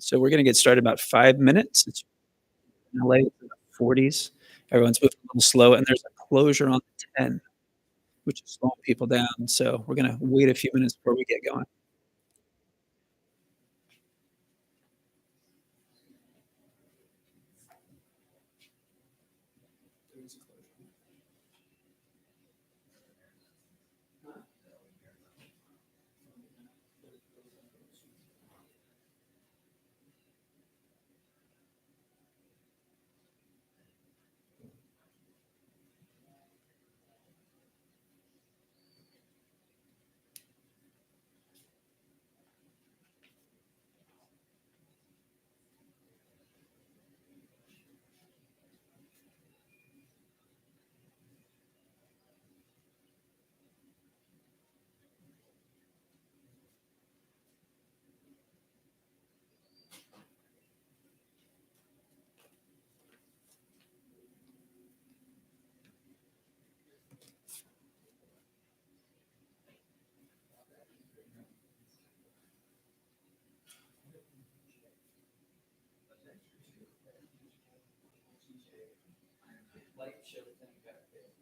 So we're going to get started in about 5 minutes. It's in LA, it's in the 40s. Everyone's moving a little slow, and there's a closure on the 10, which is slowing people down. So we're going to wait a few minutes before we get going.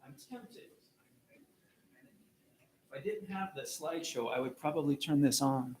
I'm tempted. If I didn't have the slideshow, I would probably turn this on.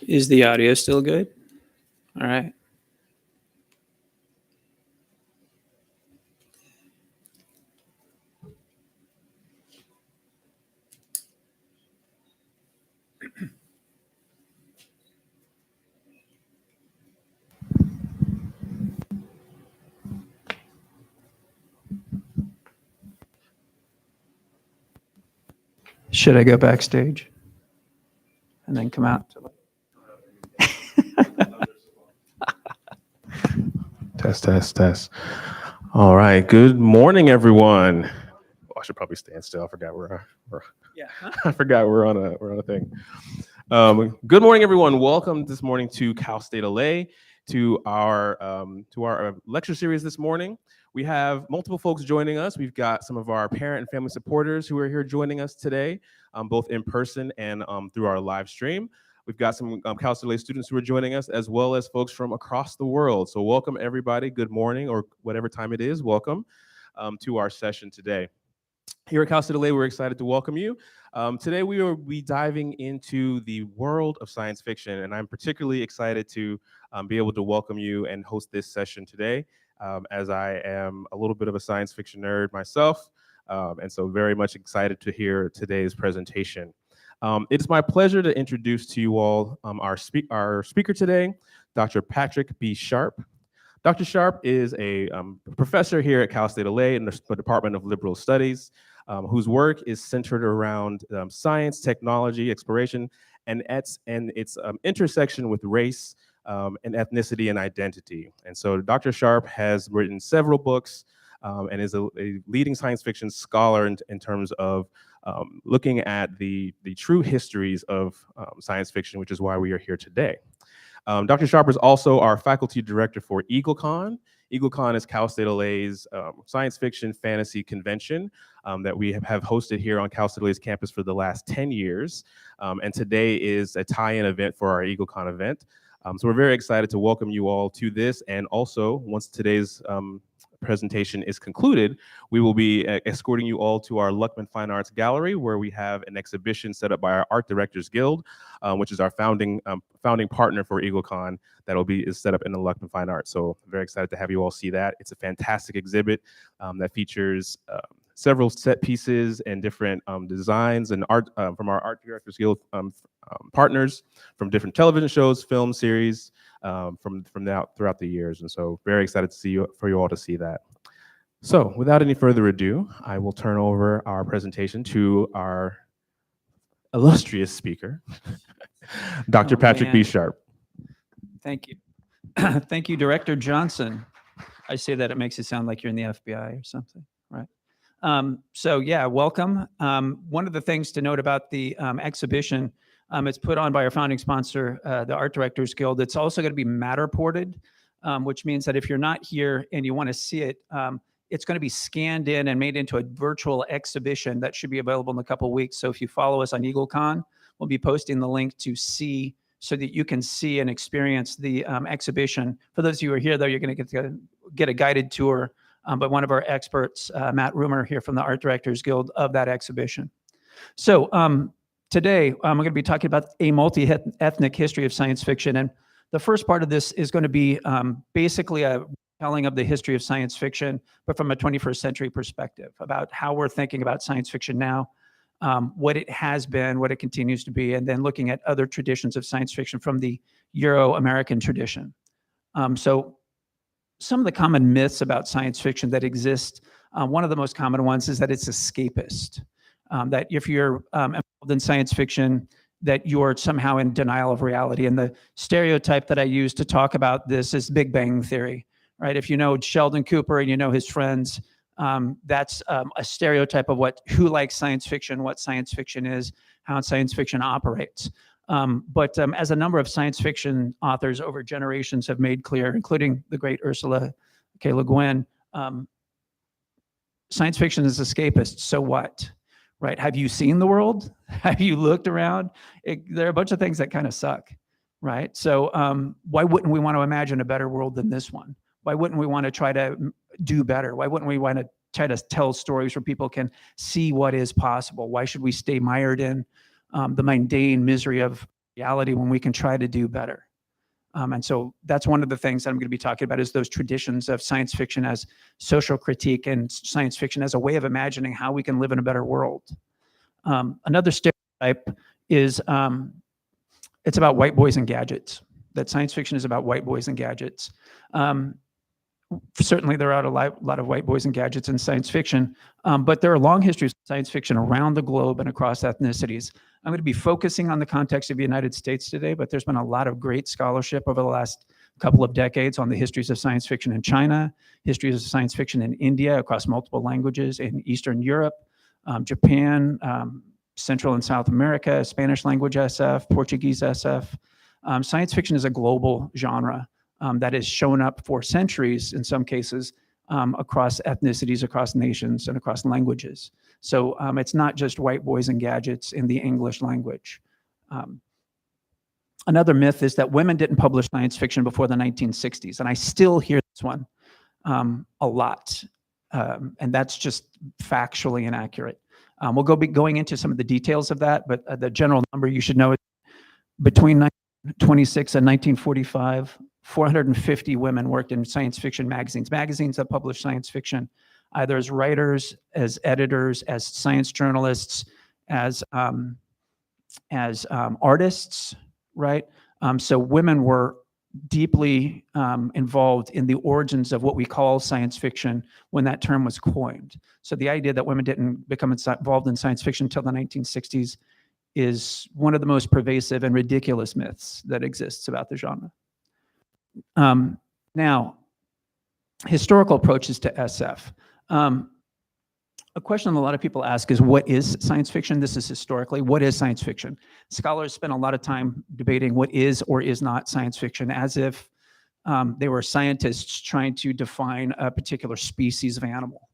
Is the audio still good? All right. Should I go backstage and then come out? Test. All right. Good morning, everyone. Oh, I should probably stand still. I forgot Yeah. I forgot we're on a thing. Good morning, everyone. Welcome this morning to Cal State LA to our lecture series this morning. We have multiple folks joining us. We've got some of our parent and family supporters who are here joining us today, both in person and through our live stream. We've got some Cal State LA students who are joining us, as well as folks from across the world. So welcome, everybody. Good morning, or whatever time it is. Welcome to our session today. Here at Cal State LA, we're excited to welcome you. Today, we will be diving into the world of science fiction, and I'm particularly excited to be able to welcome you and host this session today, as I am a little bit of a science fiction nerd myself, and so very much excited to hear today's presentation. It's my pleasure to introduce to you all our speaker today, Dr. Patrick B. Sharp. Dr. Sharp is a professor here at Cal State LA in the Department of Liberal Studies, whose work is centered around science, technology, exploration, and its intersection with race and ethnicity and identity. And so Dr. Sharp has written several books and is a leading science fiction scholar in terms of looking at the true histories of science fiction, which is why we are here today. Dr. Sharp is also our faculty director for EagleCon. EagleCon is Cal State LA's science fiction fantasy convention that we have hosted here on Cal State LA's campus for the last 10 years. And today is a tie-in event for our EagleCon event. So we're very excited to welcome you all to this. And also, once today's presentation is concluded, we will be escorting you all to our Luckman Fine Arts Gallery, where we have an exhibition set up by our Art Directors Guild, which is our founding partner for EagleCon that is set up in the Luckman Fine Arts. So very excited to have you all see that. It's a fantastic exhibit that features several set pieces and different designs and art from our Art Directors Guild partners from different television shows, film series, throughout the years. And so very excited for you all to see that. So without any further ado, I will turn over our presentation to our illustrious speaker, Dr. Patrick B. Sharp. Thank you. Thank you, Director Johnson. I say that, it makes it sound like you're in the FBI or something, right? So yeah, welcome. One of the things to note about the exhibition, it's put on by our founding sponsor, the Art Directors Guild. It's also going to be Matterported, which means that if you're not here and you want to see it, it's going to be scanned in and made into a virtual exhibition that should be available in a couple of weeks. So if you follow us on EagleCon, we'll be posting the link to see so that you can see and experience the exhibition. For those of you who are here, though, you're going to get a guided tour by one of our experts, Matt Rumer, here from the Art Directors Guild, of that exhibition. So today, I'm going to be talking about a multi-ethnic history of science fiction. And the first part of this is going to be basically a telling of the history of science fiction, but from a 21st century perspective, about how we're thinking about science fiction now, what it has been, what it continues to be, and then looking at other traditions of science fiction from the Euro-American tradition. So some of the common myths about science fiction that exist, one of the most common ones is that it's escapist, that if you're involved in science fiction, that you're somehow in denial of reality. And the stereotype that I use to talk about this is Big Bang Theory, right? If you know Sheldon Cooper and you know his friends, that's a stereotype of who likes science fiction, what science fiction is, how science fiction operates. But as a number of science fiction authors over generations have made clear, including the great Ursula K. Le Guin, science fiction is escapist. So what? Right? Have you seen the world? Have you looked around? There are a bunch of things that kind of suck, right? So why wouldn't we want to imagine a better world than this one? Why wouldn't we want to try to do better? Why wouldn't we want to try to tell stories where people can see what is possible? Why should we stay mired in the mundane misery of reality when we can try to do better. And so that's one of the things that I'm going to be talking about is those traditions of science fiction as social critique and science fiction as a way of imagining how we can live in a better world. Another stereotype is it's about white boys and gadgets, that science fiction is about white boys and gadgets. Certainly there are a lot of white boys and gadgets in science fiction, but there are long histories of science fiction around the globe and across ethnicities. I'm going to be focusing on the context of the United States today, but there's been a lot of great scholarship over the last couple of decades on the histories of science fiction in China, histories of science fiction in India across multiple languages, in Eastern Europe, Japan, Central and South America, Spanish language SF, Portuguese SF. Science fiction is a global genre that has shown up for centuries, in some cases, across ethnicities, across nations, and across languages. So it's not just white boys and gadgets in the English language. Another myth is that women didn't publish science fiction before the 1960s, and I still hear this one a lot, and that's just factually inaccurate. We'll be going into some of the details of that, but the general number you should know is between 1926 and 1945, 450 women worked in science fiction magazines that published science fiction, either as writers, as editors, as science journalists, as artists, right? So women were deeply involved in the origins of what we call science fiction when that term was coined. So the idea that women didn't become involved in science fiction until the 1960s is one of the most pervasive and ridiculous myths that exists about the genre. Now, historical approaches to SF. A question a lot of people ask is, what is science fiction? This is historically, what is science fiction? Scholars spend a lot of time debating what is or is not science fiction, as if they were scientists trying to define a particular species of animal,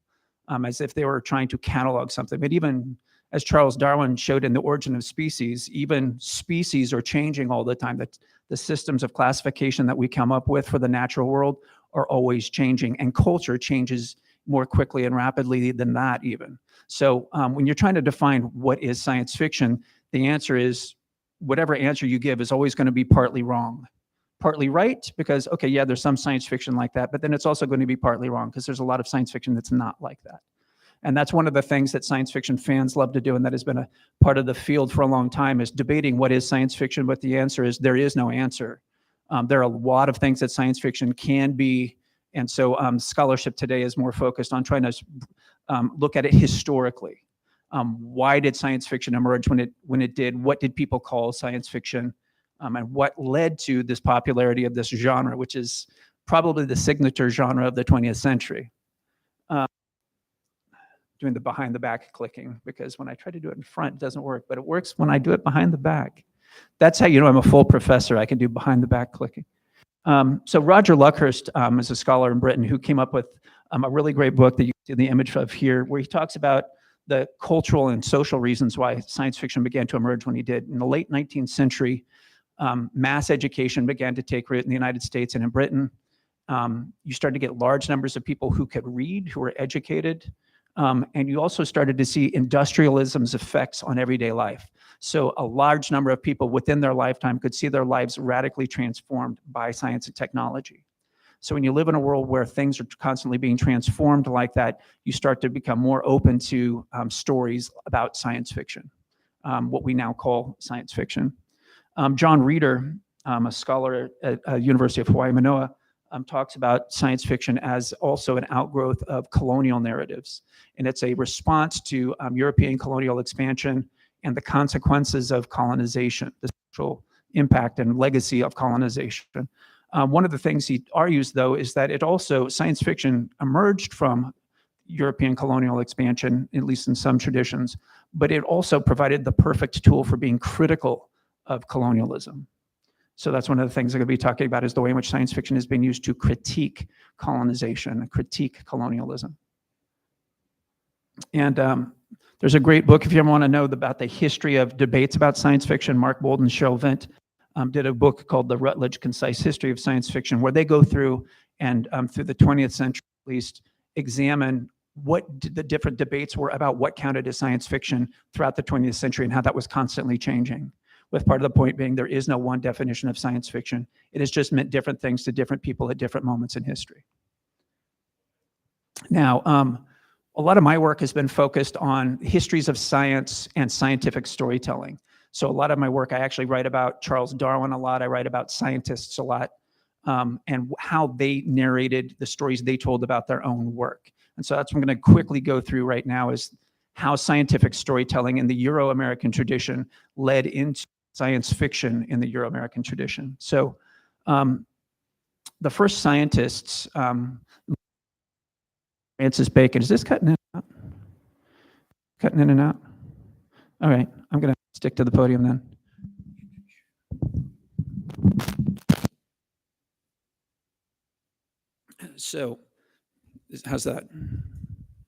as if they were trying to catalog something. But even as Charles Darwin showed in The Origin of Species, even species are changing all the time. That the systems of classification that we come up with for the natural world are always changing, and culture changes more quickly and rapidly than that even. So when you're trying to define what is science fiction, the answer is, whatever answer you give is always going to be partly wrong. Partly right, because, okay, yeah, there's some science fiction like that, but then it's also going to be partly wrong, because there's a lot of science fiction that's not like that. And that's one of the things that science fiction fans love to do, and that has been a part of the field for a long time, is debating what is science fiction, but the answer is there is no answer. There are a lot of things that science fiction can be, and so scholarship today is more focused on trying to look at it historically. Why did science fiction emerge when it did? What did people call science fiction? And what led to this popularity of this genre, which is probably the signature genre of the 20th century. Doing the behind the back clicking, because when I try to do it in front, it doesn't work, but it works when I do it behind the back. That's how you know I'm a full professor. I can do behind the back clicking. So Roger Luckhurst is a scholar in Britain who came up with a really great book that you see the image of here, where he talks about the cultural and social reasons why science fiction began to emerge when he did. In the late 19th century, mass education began to take root in the United States and in Britain. You started to get large numbers of people who could read, who were educated. And you also started to see industrialism's effects on everyday life. So a large number of people within their lifetime could see their lives radically transformed by science and technology. So when you live in a world where things are constantly being transformed like that, you start to become more open to stories about science fiction, what we now call science fiction. John Reeder, a scholar at University of Hawaii, Manoa, talks about science fiction as also an outgrowth of colonial narratives. And it's a response to European colonial expansion and the consequences of colonization, the social impact and legacy of colonization. One of the things he argues, though, is that it also, science fiction emerged from European colonial expansion, at least in some traditions, but it also provided the perfect tool for being critical of colonialism. So that's one of the things I'm going to be talking about, is the way in which science fiction is being used to critique colonization, critique colonialism. And there's a great book, if you ever want to know about the history of debates about science fiction. Mark Bolden Shelvent did a book called The Rutledge Concise History of Science Fiction, where they go through and through the 20th century at least, examine what the different debates were about what counted as science fiction throughout the 20th century and how that was constantly changing. with part of the point being there is no one definition of science fiction. It has just meant different things to different people at different moments in history. Now, a lot of my work has been focused on histories of science and scientific storytelling. So a lot of my work, I actually write about Charles Darwin a lot. I write about scientists a lot, and how they narrated the stories they told about their own work. And so that's what I'm going to quickly go through right now, is how scientific storytelling in the Euro-American tradition led into science fiction in the Euro-American tradition. So the first scientists, Francis Bacon, is this cutting in and out? Cutting in and out? All right, I'm going to stick to the podium then. So how's that?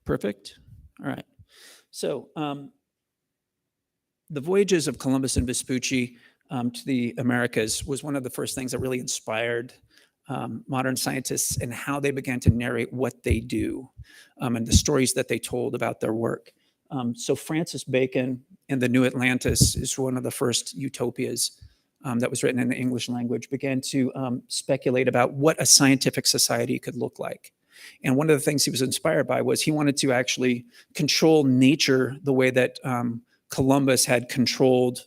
Perfect? All right. So the voyages of Columbus and Vespucci to the Americas was one of the first things that really inspired modern scientists and how they began to narrate what they do and the stories that they told about their work. So Francis Bacon and the New Atlantis is one of the first utopias that was written in the English language, began to speculate about what a scientific society could look like. And one of the things he was inspired by was he wanted to actually control nature the way that Columbus had controlled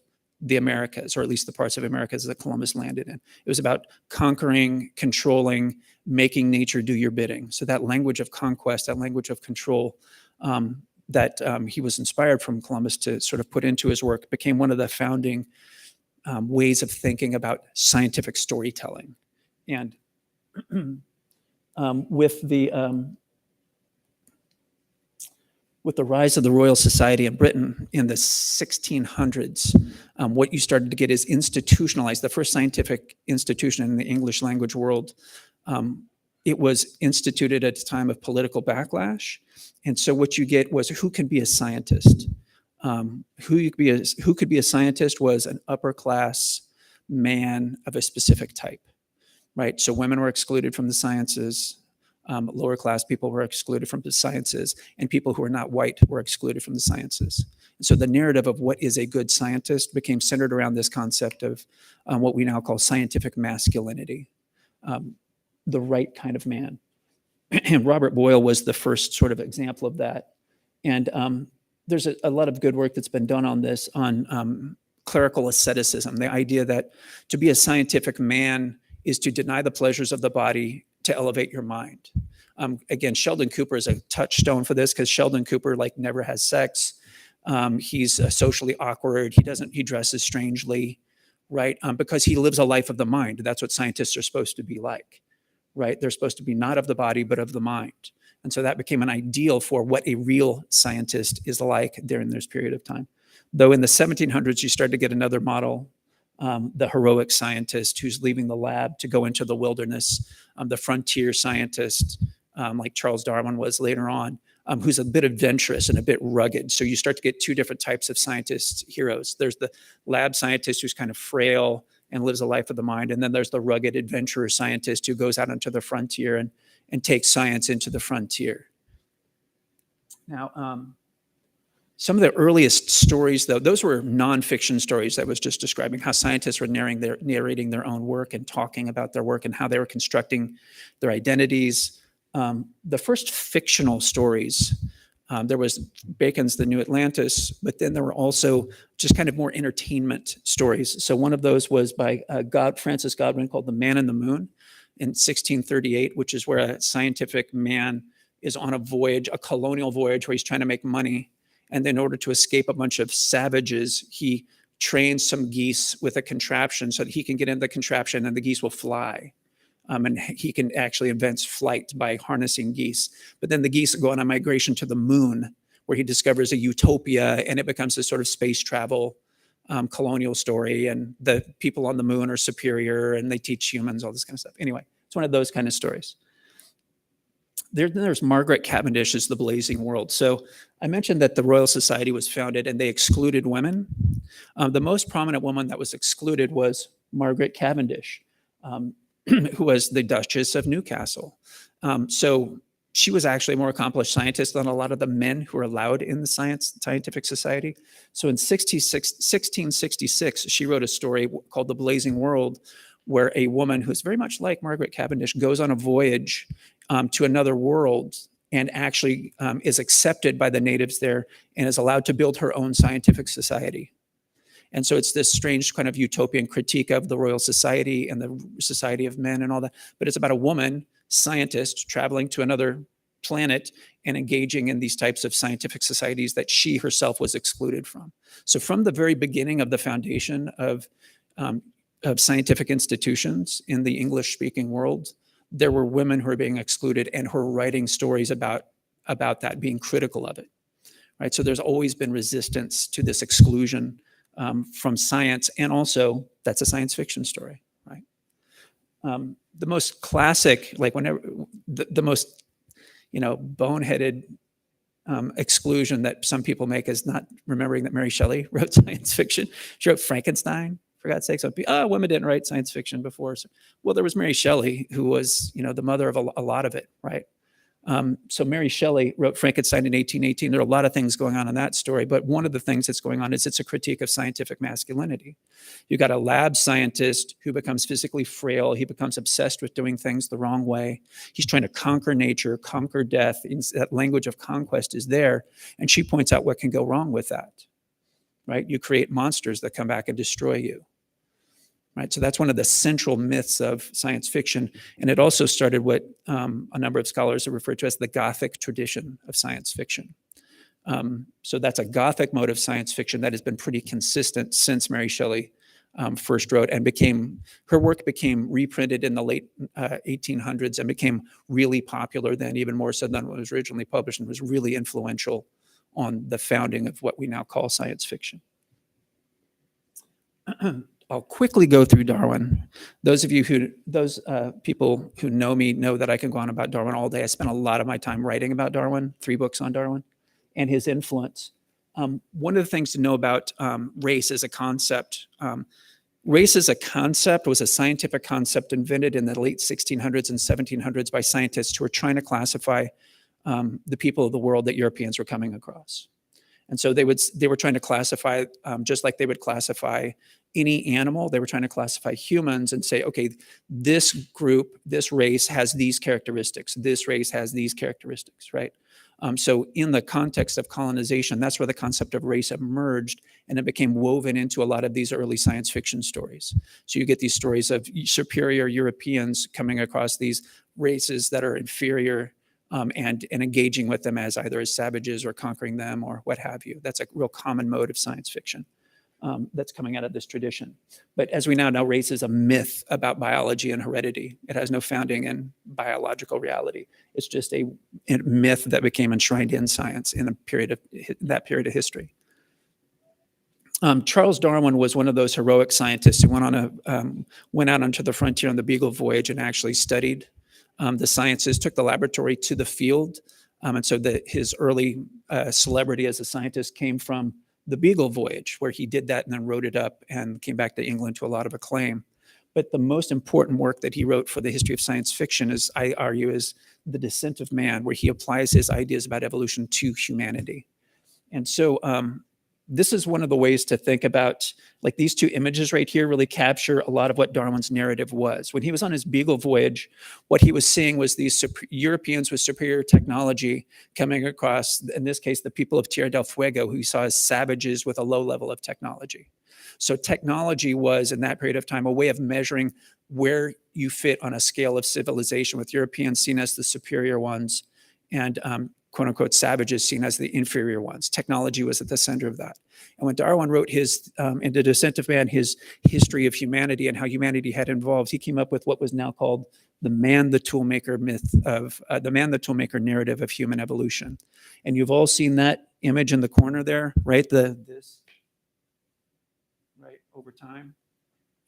the Americas, or at least the parts of Americas that Columbus landed in. It was about conquering, controlling, making nature do your bidding. So that language of conquest, that language of control that he was inspired from Columbus to sort of put into his work became one of the founding ways of thinking about scientific storytelling. And with the rise of the Royal Society in Britain in the 1600s, what you started to get is institutionalized, the first scientific institution in the English language world. It was instituted at a time of political backlash. And so what you get was who can be a scientist? Who could be a scientist was an upper class man of a specific type, right? So women were excluded from the sciences. Lower class people were excluded from the sciences, and people who were not white were excluded from the sciences. And so the narrative of what is a good scientist became centered around this concept of what we now call scientific masculinity, the right kind of man. And Robert Boyle was the first sort of example of that. And there's a lot of good work that's been done on this, on clerical asceticism, the idea that to be a scientific man is to deny the pleasures of the body to elevate your mind. Again, Sheldon Cooper is a touchstone for this, because Sheldon Cooper never has sex. He's socially awkward. He dresses strangely, right? Because he lives a life of the mind. That's what scientists are supposed to be like, right? They're supposed to be not of the body, but of the mind. And so that became an ideal for what a real scientist is like during this period of time. Though in the 1700s, you start to get another model, the heroic scientist who's leaving the lab to go into the wilderness, the frontier scientist, like Charles Darwin was later on, who's a bit adventurous and a bit rugged. So you start to get two different types of scientist heroes. There's the lab scientist who's kind of frail and lives a life of the mind. And then there's the rugged adventurer scientist who goes out into the frontier and takes science into the frontier. Now, some of the earliest stories, though, those were nonfiction stories. I was just describing how scientists were narrating their own work and talking about their work and how they were constructing their identities. The first fictional stories, there was Bacon's The New Atlantis, but then there were also just kind of more entertainment stories. So one of those was by Francis Godwin, called The Man in the Moon in 1638, which is where a scientific man is on a voyage, a colonial voyage, where he's trying to make money. And in order to escape a bunch of savages, he trains some geese with a contraption so that he can get in the contraption and the geese will fly. And he can actually invent flight by harnessing geese. But then the geese go on a migration to the moon, where he discovers a utopia, and it becomes this sort of space travel colonial story. And the people on the moon are superior, and they teach humans all this kind of stuff. Anyway, it's one of those kind of stories. There's Margaret Cavendish's The Blazing World. So I mentioned that the Royal Society was founded and they excluded women. The most prominent woman that was excluded was Margaret Cavendish, who was the Duchess of Newcastle. So she was actually a more accomplished scientist than a lot of the men who were allowed in the scientific society. So in 1666, she wrote a story called The Blazing World, where a woman who's very much like Margaret Cavendish goes on a voyage to another world and actually is accepted by the natives there and is allowed to build her own scientific society. And so it's this strange kind of utopian critique of the Royal Society and the Society of Men and all that. But it's about a woman scientist traveling to another planet and engaging in these types of scientific societies that she herself was excluded from. So from the very beginning of the foundation of scientific institutions in the English-speaking world, there were women who were being excluded and who were writing stories about that, being critical of it. Right? So there's always been resistance to this exclusion from science, and also that's a science fiction story, right? The most classic, like whenever the most, boneheaded exclusion that some people make is not remembering that Mary Shelley wrote science fiction. She wrote Frankenstein, for God's sake. So, women didn't write science fiction before. So, well, there was Mary Shelley, who was, the mother of a lot of it, right? So Mary Shelley wrote Frankenstein in 1818. There are a lot of things going on in that story, but one of the things that's going on is it's a critique of scientific masculinity. You got a lab scientist who becomes physically frail. He becomes obsessed with doing things the wrong way. He's trying to conquer nature, conquer death. That language of conquest is there, and she points out what can go wrong with that, right? You create monsters that come back and destroy you. Right, so that's one of the central myths of science fiction, and it also started what a number of scholars have referred to as the Gothic tradition of science fiction. So that's a Gothic mode of science fiction that has been pretty consistent since Mary Shelley first wrote, and her work became reprinted in the late 1800s and became really popular then, even more so than what was originally published, and was really influential on the founding of what we now call science fiction. I'll quickly go through Darwin. Those people who know me know that I can go on about Darwin all day. I spent a lot of my time writing about Darwin, 3 books on Darwin, and his influence. One of the things to know about race as a concept, race as a concept was a scientific concept invented in the late 1600s and 1700s by scientists who were trying to classify the people of the world that Europeans were coming across. And so they were trying to classify, just like they would classify any animal, they were trying to classify humans and say, okay, this group, this race has these characteristics, this race has these characteristics, right? So in the context of colonization, that's where the concept of race emerged, and it became woven into a lot of these early science fiction stories. So you get these stories of superior Europeans coming across these races that are inferior, and engaging with them as either as savages or conquering them or what have you. That's a real common mode of science fiction that's coming out of this tradition. But as we now know, race is a myth about biology and heredity. It has no founding in biological reality. It's just a myth that became enshrined in science in that period of history. Charles Darwin was one of those heroic scientists who went out onto the frontier on the Beagle voyage and actually studied the sciences, took the laboratory to the field. And so his early celebrity as a scientist came from the Beagle voyage, where he did that and then wrote it up and came back to England to a lot of acclaim. But the most important work that he wrote for the history of science fiction, is, I argue, is The Descent of Man, where he applies his ideas about evolution to humanity. And so this is one of the ways to think about, like, these 2 images right here really capture a lot of what Darwin's narrative was. When he was on his Beagle voyage, what he was seeing was these Europeans with superior technology coming across, in this case, the people of Tierra del Fuego, who he saw as savages with a low level of technology. So technology was, in that period of time, a way of measuring where you fit on a scale of civilization, with Europeans seen as the superior ones, and quote unquote savages seen as the inferior ones. Technology was at the center of that. And when Darwin wrote his, in The Descent of Man, his history of humanity and how humanity had evolved, he came up with what was now called the man, the toolmaker myth of, the man, the toolmaker narrative of human evolution. And you've all seen that image in the corner there, right? This, right, over time.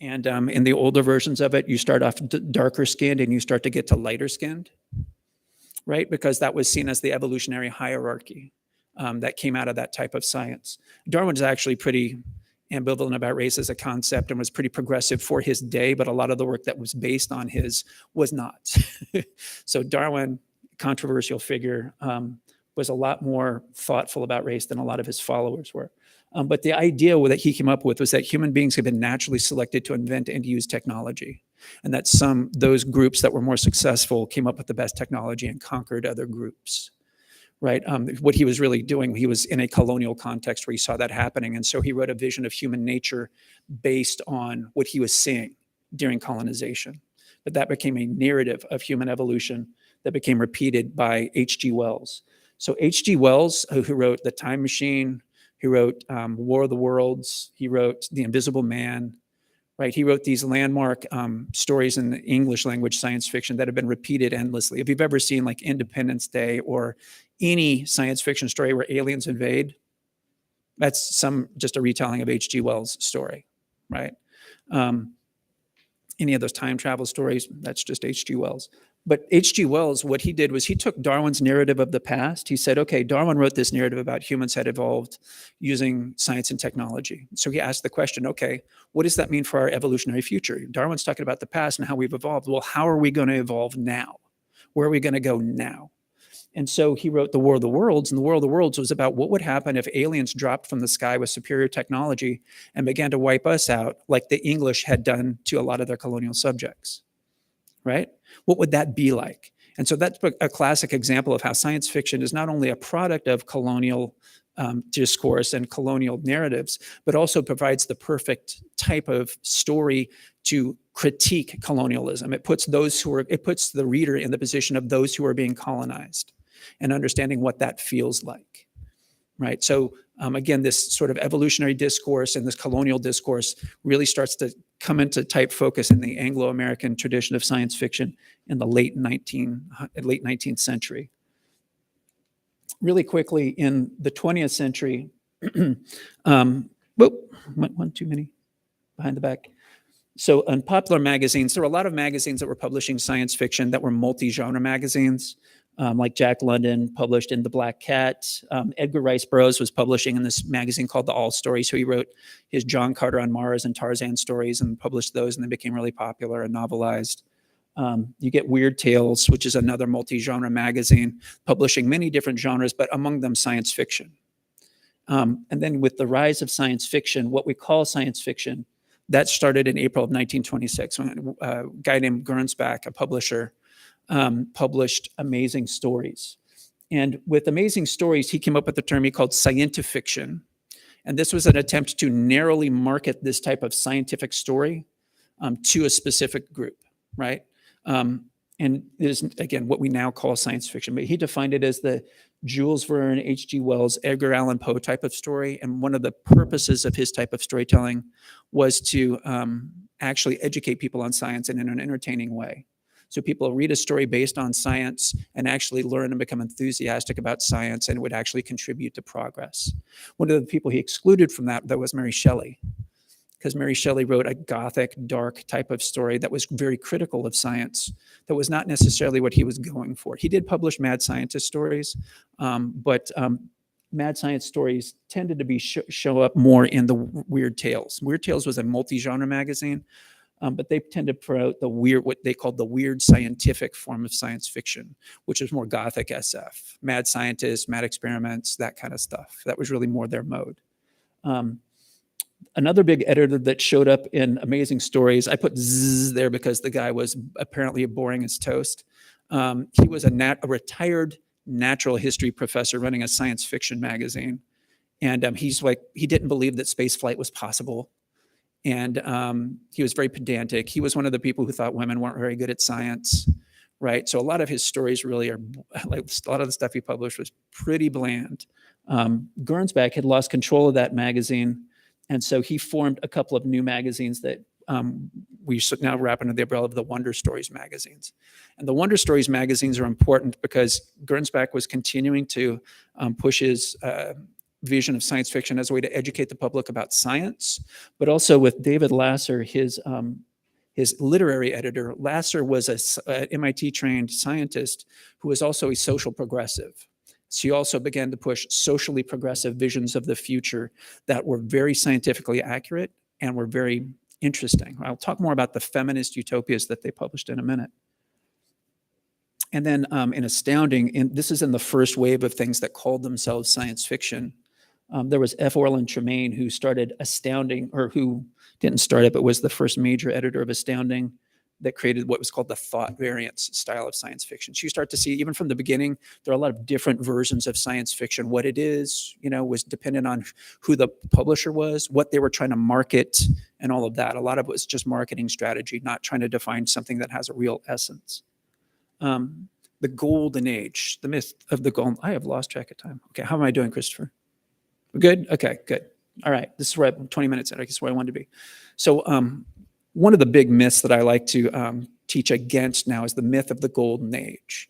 And in the older versions of it, you start off darker skinned and you start to get to lighter skinned. Right? Because that was seen as the evolutionary hierarchy that came out of that type of science. Darwin's actually pretty ambivalent about race as a concept and was pretty progressive for his day, but a lot of the work that was based on his was not. So Darwin controversial figure, was a lot more thoughtful about race than a lot of his followers were. But the idea that he came up with was that human beings have been naturally selected to invent and use technology, and that those groups that were more successful came up with the best technology and conquered other groups. Right. What he was really doing, he was in a colonial context where he saw that happening. And so he wrote a vision of human nature based on what he was seeing during colonization. But that became a narrative of human evolution that became repeated by H.G. Wells. So H.G. Wells, who wrote The Time Machine, who wrote War of the Worlds, he wrote The Invisible Man, right? He wrote these landmark stories in the English language science fiction that have been repeated endlessly. If you've ever seen like Independence Day or any science fiction story where aliens invade, that's just a retelling of H.G. Wells' story, right? Any of those time travel stories, that's just H.G. Wells. But H.G. Wells, what he did was he took Darwin's narrative of the past. He said, okay, Darwin wrote this narrative about humans had evolved using science and technology. So he asked the question, okay, what does that mean for our evolutionary future? Darwin's talking about the past and how we've evolved. Well, how are we going to evolve now? Where are we going to go now? And so he wrote The War of the Worlds, and The War of the Worlds was about what would happen if aliens dropped from the sky with superior technology and began to wipe us out like the English had done to a lot of their colonial subjects, right? What would that be like? And so that's a classic example of how science fiction is not only a product of colonial discourse and colonial narratives, but also provides the perfect type of story to critique colonialism. It puts the reader in the position of those who are being colonized and understanding what that feels like, right? So again, this sort of evolutionary discourse and this colonial discourse really starts to come into type focus in the Anglo-American tradition of science fiction in the late 19th century. Really quickly, in the 20th century, one too many behind the back. So in popular magazines, there were a lot of magazines that were publishing science fiction that were multi-genre magazines, like Jack London published in The Black Cat. Edgar Rice Burroughs was publishing in this magazine called The All Story. So he wrote his John Carter on Mars and Tarzan stories and published those, and they became really popular and novelized. You get Weird Tales, which is another multi-genre magazine, publishing many different genres, but among them science fiction. And then with the rise of science fiction, what we call science fiction, that started in April of 1926 when a guy named Gernsback, a publisher, published Amazing Stories. And with Amazing Stories, he came up with the term he called scientifiction. And this was an attempt to narrowly market this type of scientific story to a specific group, right? And it is, again, what we now call science fiction. But he defined it as the Jules Verne, H.G. Wells, Edgar Allan Poe type of story. And one of the purposes of his type of storytelling was to actually educate people on science in an entertaining way. So people read a story based on science and actually learn and become enthusiastic about science, and it would actually contribute to progress. One of the people he excluded from that was Mary Shelley, because Mary Shelley wrote a gothic, dark type of story that was very critical of science, that was not necessarily what he was going for. He did publish mad scientist stories, but mad science stories tended to be show up more in the Weird Tales. Weird Tales was a multi-genre magazine, but they tend to promote what they called the weird scientific form of science fiction, which is more gothic SF, mad scientists, mad experiments, that kind of stuff. That was really more their mode. Another big editor that showed up in Amazing Stories, I put zzz there because the guy was apparently boring as toast. He was a retired natural history professor running a science fiction magazine. And he didn't believe that space flight was possible. And he was very pedantic. He was one of the people who thought women weren't very good at science, right? So a lot of his stories really are, like a lot of the stuff he published was pretty bland. Gernsback had lost control of that magazine. And so he formed a couple of new magazines that we now wrap under the umbrella of the Wonder Stories magazines. And the Wonder Stories magazines are important because Gernsback was continuing to push his vision of science fiction as a way to educate the public about science, but also with David Lasser, his literary editor. Lasser was an MIT-trained scientist who was also a social progressive. So he also began to push socially progressive visions of the future that were very scientifically accurate and were very interesting. I'll talk more about the feminist utopias that they published in a minute. And then in Astounding, and this is in the first wave of things that called themselves science fiction, there was F. Orland Tremaine, who started Astounding, or who didn't start it, but was the first major editor of Astounding, that created what was called the thought variance style of science fiction. So you start to see, even from the beginning, there are a lot of different versions of science fiction. What it is, was dependent on who the publisher was, what they were trying to market, and all of that. A lot of it was just marketing strategy, not trying to define something that has a real essence. The golden age, the myth of the golden. I have lost track of time. Okay, how am I doing, Christopher? We're good? Okay, good. All right, this is where I'm 20 minutes in. I guess where I wanted to be. So one of the big myths that I like to teach against now is the myth of the golden age.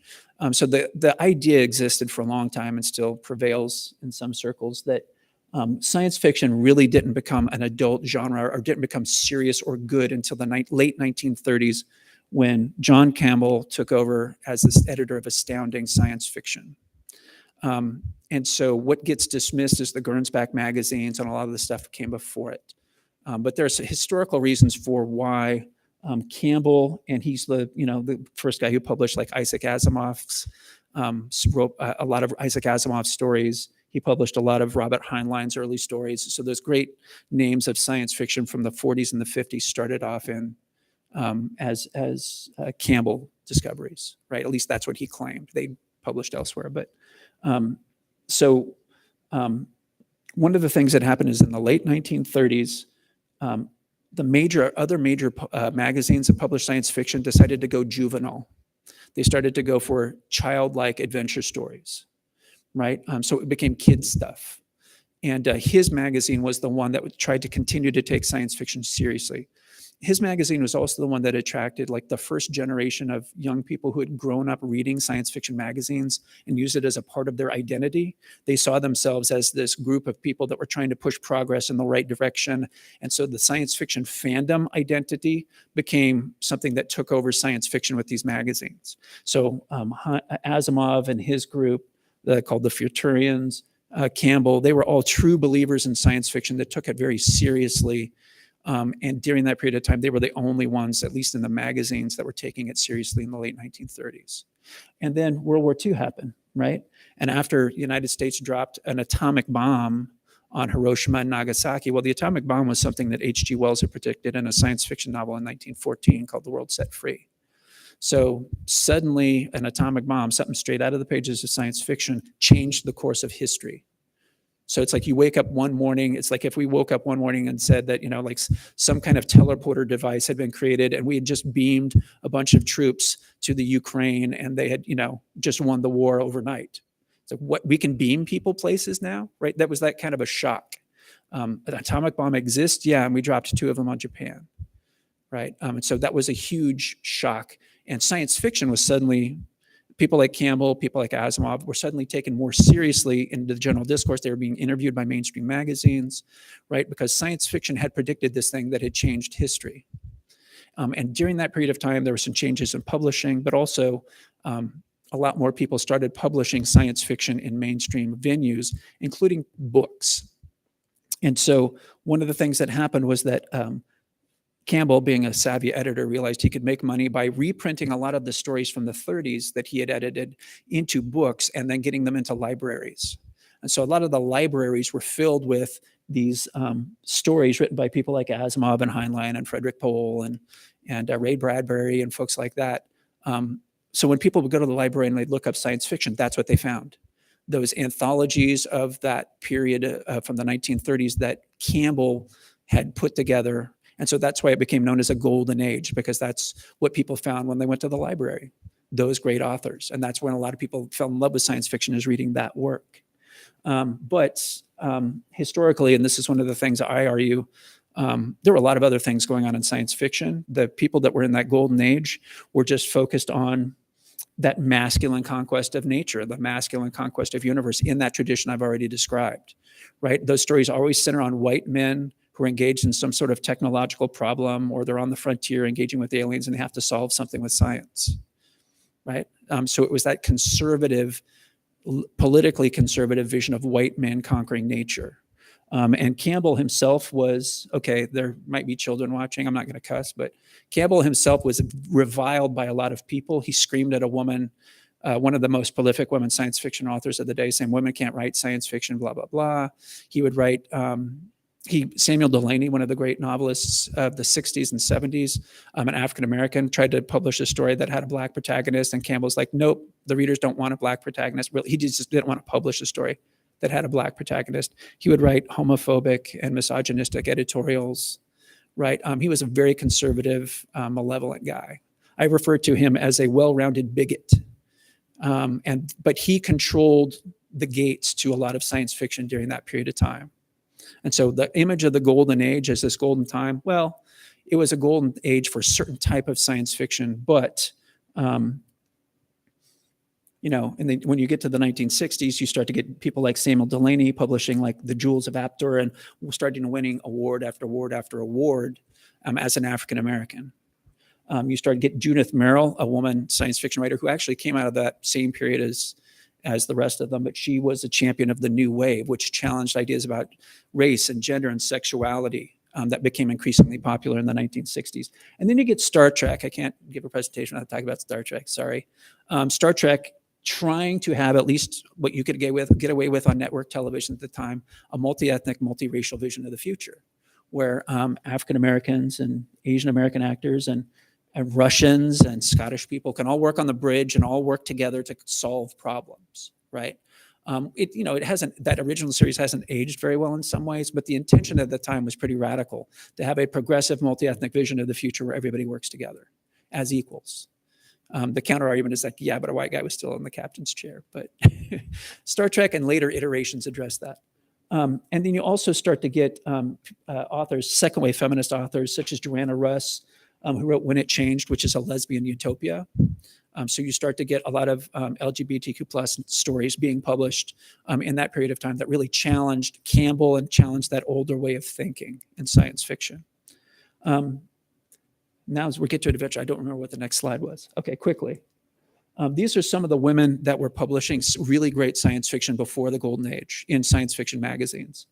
So the idea existed for a long time and still prevails in some circles that science fiction really didn't become an adult genre or didn't become serious or good until the late 1930s, when John Campbell took over as this editor of Astounding Science Fiction. And so what gets dismissed is the Gernsback magazines, and a lot of the stuff came before it. But there's historical reasons for why Campbell, and he's the first guy who published like Isaac Asimov's, wrote a lot of Isaac Asimov's stories. He published a lot of Robert Heinlein's early stories. So those great names of science fiction from the 40s and the 50s started off in as Campbell discoveries, right? At least that's what he claimed. They published elsewhere, but one of the things that happened is in the late 1930s, the other major magazines that published science fiction decided to go juvenile. They started to go for childlike adventure stories, right? So it became kids stuff. And his magazine was the one that tried to continue to take science fiction seriously. His magazine was also the one that attracted like the first generation of young people who had grown up reading science fiction magazines and used it as a part of their identity. They saw themselves as this group of people that were trying to push progress in the right direction. And so the science fiction fandom identity became something that took over science fiction with these magazines. So Asimov and his group, called the Futurians, Campbell, they were all true believers in science fiction that took it very seriously. And during that period of time, they were the only ones, at least in the magazines, that were taking it seriously in the late 1930s. And then World War II happened, right? And after the United States dropped an atomic bomb on Hiroshima and Nagasaki, well, the atomic bomb was something that H.G. Wells had predicted in a science fiction novel in 1914 called The World Set Free. So suddenly an atomic bomb, something straight out of the pages of science fiction, changed the course of history. So it's like you wake up one morning, it's like if we woke up one morning and said that, like some kind of teleporter device had been created and we had just beamed a bunch of troops to the Ukraine and they had, just won the war overnight. It's like, what, we can beam people places now, right? That was that kind of a shock. An atomic bomb exists, yeah, and we dropped 2 of them on Japan, right? And so that was a huge shock. And science fiction was suddenly, people like Campbell, people like Asimov were suddenly taken more seriously in the general discourse. They were being interviewed by mainstream magazines, right? Because science fiction had predicted this thing that had changed history. And during that period of time, there were some changes in publishing, but also a lot more people started publishing science fiction in mainstream venues, including books. And so one of the things that happened was that Campbell, being a savvy editor, realized he could make money by reprinting a lot of the stories from the 30s that he had edited into books and then getting them into libraries. And so a lot of the libraries were filled with these stories written by people like Asimov and Heinlein and Frederick Pohl and Ray Bradbury and folks like that. So when people would go to the library and they'd look up science fiction, that's what they found. Those anthologies of that period from the 1930s that Campbell had put together. And so that's why it became known as a golden age, because that's what people found when they went to the library, those great authors. And that's when a lot of people fell in love with science fiction, is reading that work. But historically, and this is one of the things I argue, there were a lot of other things going on in science fiction. The people that were in that golden age were just focused on that masculine conquest of nature, the masculine conquest of universe in that tradition I've already described, right? Those stories always center on white men who are engaged in some sort of technological problem, or they're on the frontier engaging with aliens and they have to solve something with science, right? So it was that conservative, politically conservative vision of white men conquering nature. And Campbell himself was, okay, there might be children watching. I'm not going to cuss, but Campbell himself was reviled by a lot of people. He screamed at a woman, one of the most prolific women science fiction authors of the day, saying women can't write science fiction, blah, blah, blah. He would write, Samuel Delany, one of the great novelists of the 60s and 70s, an African-American, tried to publish a story that had a black protagonist, and Campbell's like, nope, the readers don't want a black protagonist. Really, he just didn't want to publish a story that had a black protagonist. He would write homophobic and misogynistic editorials, right? He was a very conservative, malevolent guy. I refer to him as a well-rounded bigot. But he controlled the gates to a lot of science fiction during that period of time. And so the image of the golden age as this golden time, well, it was a golden age for a certain type of science fiction, but and when you get to the 1960s, you start to get people like Samuel Delany publishing like The Jewels of Aptor and starting winning award after award after award as an African-American. You start to get Judith Merrill, a woman science fiction writer who actually came out of that same period as the rest of them, but she was a champion of the new wave, which challenged ideas about race and gender and sexuality that became increasingly popular in the 1960s. And then you get Star Trek. I can't give a presentation without talking about Star Trek, sorry. Star Trek trying to have at least what you could get away with on network television at the time, a multi-ethnic, multiracial vision of the future, where African Americans and Asian American actors and Russians and Scottish people can all work on the bridge and all work together to solve problems, right? That original series hasn't aged very well in some ways, but the intention at the time was pretty radical, to have a progressive multi-ethnic vision of the future where everybody works together as equals. The counter argument is like, yeah, but a white guy was still in the captain's chair. But Star Trek and later iterations address that. And then you also start to get authors, second wave feminist authors, such as Joanna Russ, who wrote When It Changed, which is a lesbian utopia. So you start to get a lot of LGBTQ plus stories being published in that period of time that really challenged Campbell and challenged that older way of thinking in science fiction. Now, as we get to adventure, I don't remember what the next slide was. Okay, quickly. These are some of the women that were publishing really great science fiction before the Golden Age in science fiction magazines.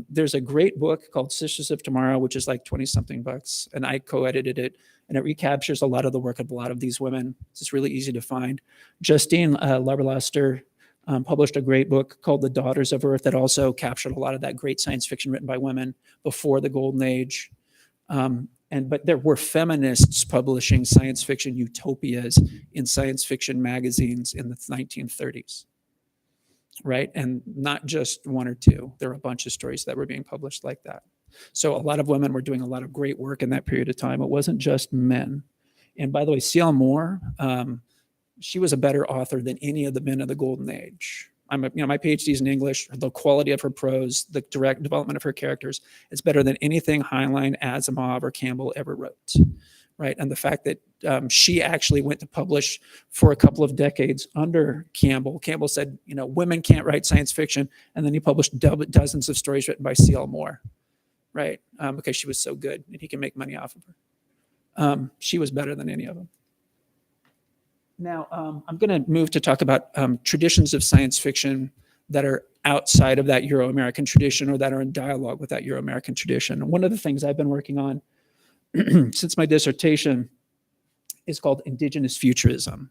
There's a great book called Sisters of Tomorrow, which is like 20-something bucks, and I co-edited it, and it recaptures a lot of the work of a lot of these women. It's really easy to find. Justine Larbalester published a great book called The Daughters of Earth that also captured a lot of that great science fiction written by women before the Golden Age. But there were feminists publishing science fiction utopias in science fiction magazines in the 1930s, right? And not just one or two. There were a bunch of stories that were being published like that. So a lot of women were doing a lot of great work in that period of time. It wasn't just men. And by the way, C.L. Moore, she was a better author than any of the men of the Golden Age. My PhD is in English. The quality of her prose, the direct development of her characters, it's better than anything Heinlein, Asimov, or Campbell ever wrote, right? And the fact that she actually went to publish for a couple of decades under Campbell. Campbell said, women can't write science fiction, and then he published dozens of stories written by C.L. Moore, right? Because she was so good, and he can make money off of her. She was better than any of them. Now, I'm going to move to talk about traditions of science fiction that are outside of that Euro-American tradition or that are in dialogue with that Euro-American tradition. And one of the things I've been working on since my dissertation is called Indigenous futurism.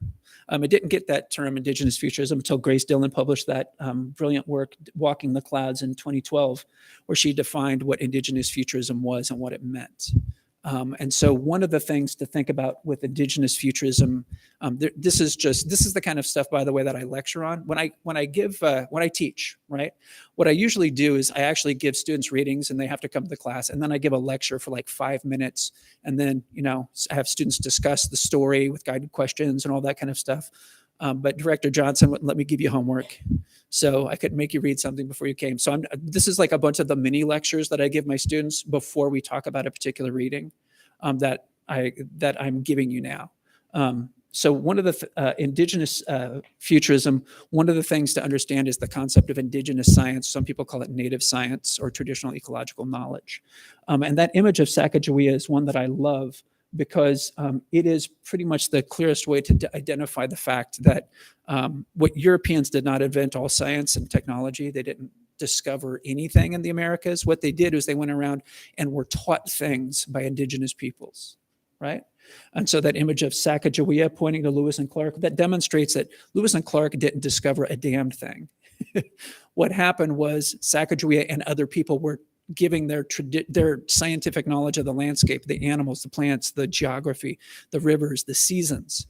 I didn't get that term, Indigenous futurism, until Grace Dillon published that brilliant work, Walking the Clouds, in 2012, where she defined what Indigenous futurism was and what it meant. And so one of the things to think about with Indigenous futurism, this is the kind of stuff, by the way, that I lecture on. When I teach, right? What I usually do is I actually give students readings and they have to come to the class, and then I give a lecture for like 5 minutes, and then I have students discuss the story with guided questions and all that kind of stuff. But Director Johnson wouldn't let me give you homework, so I could make you read something before you came. So this is like a bunch of the mini lectures that I give my students before we talk about a particular reading that I'm giving you now. So one of the Indigenous futurism, one of the things to understand is the concept of indigenous science. Some people call it native science or traditional ecological knowledge. And that image of Sacagawea is one that I love, because it is pretty much the clearest way to identify the fact that what Europeans did not invent all science and technology. They didn't discover anything in the Americas. What they did is they went around and were taught things by indigenous peoples, right? And so that image of Sacagawea pointing to Lewis and Clark, that demonstrates that Lewis and Clark didn't discover a damn thing. What happened was Sacagawea and other people were giving their scientific knowledge of the landscape, the animals, the plants, the geography, the rivers, the seasons,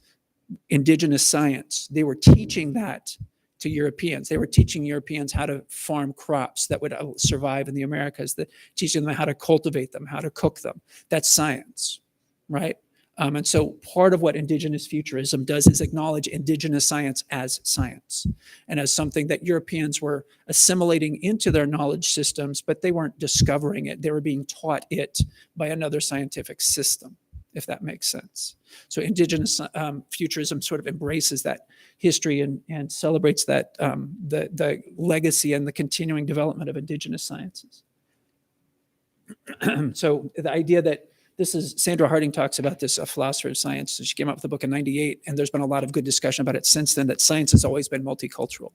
indigenous science. They were teaching that to Europeans. They were teaching Europeans how to farm crops that would survive in the Americas, teaching them how to cultivate them, how to cook them. That's science, right? And so part of what indigenous futurism does is acknowledge indigenous science as science and as something that Europeans were assimilating into their knowledge systems, but they weren't discovering it. They were being taught it by another scientific system, if that makes sense. So indigenous futurism sort of embraces that history and celebrates that the legacy and the continuing development of indigenous sciences. So the idea that this is, Sandra Harding talks about this, a philosopher of science. She came up with the book in '98, and there's been a lot of good discussion about it since then, that science has always been multicultural.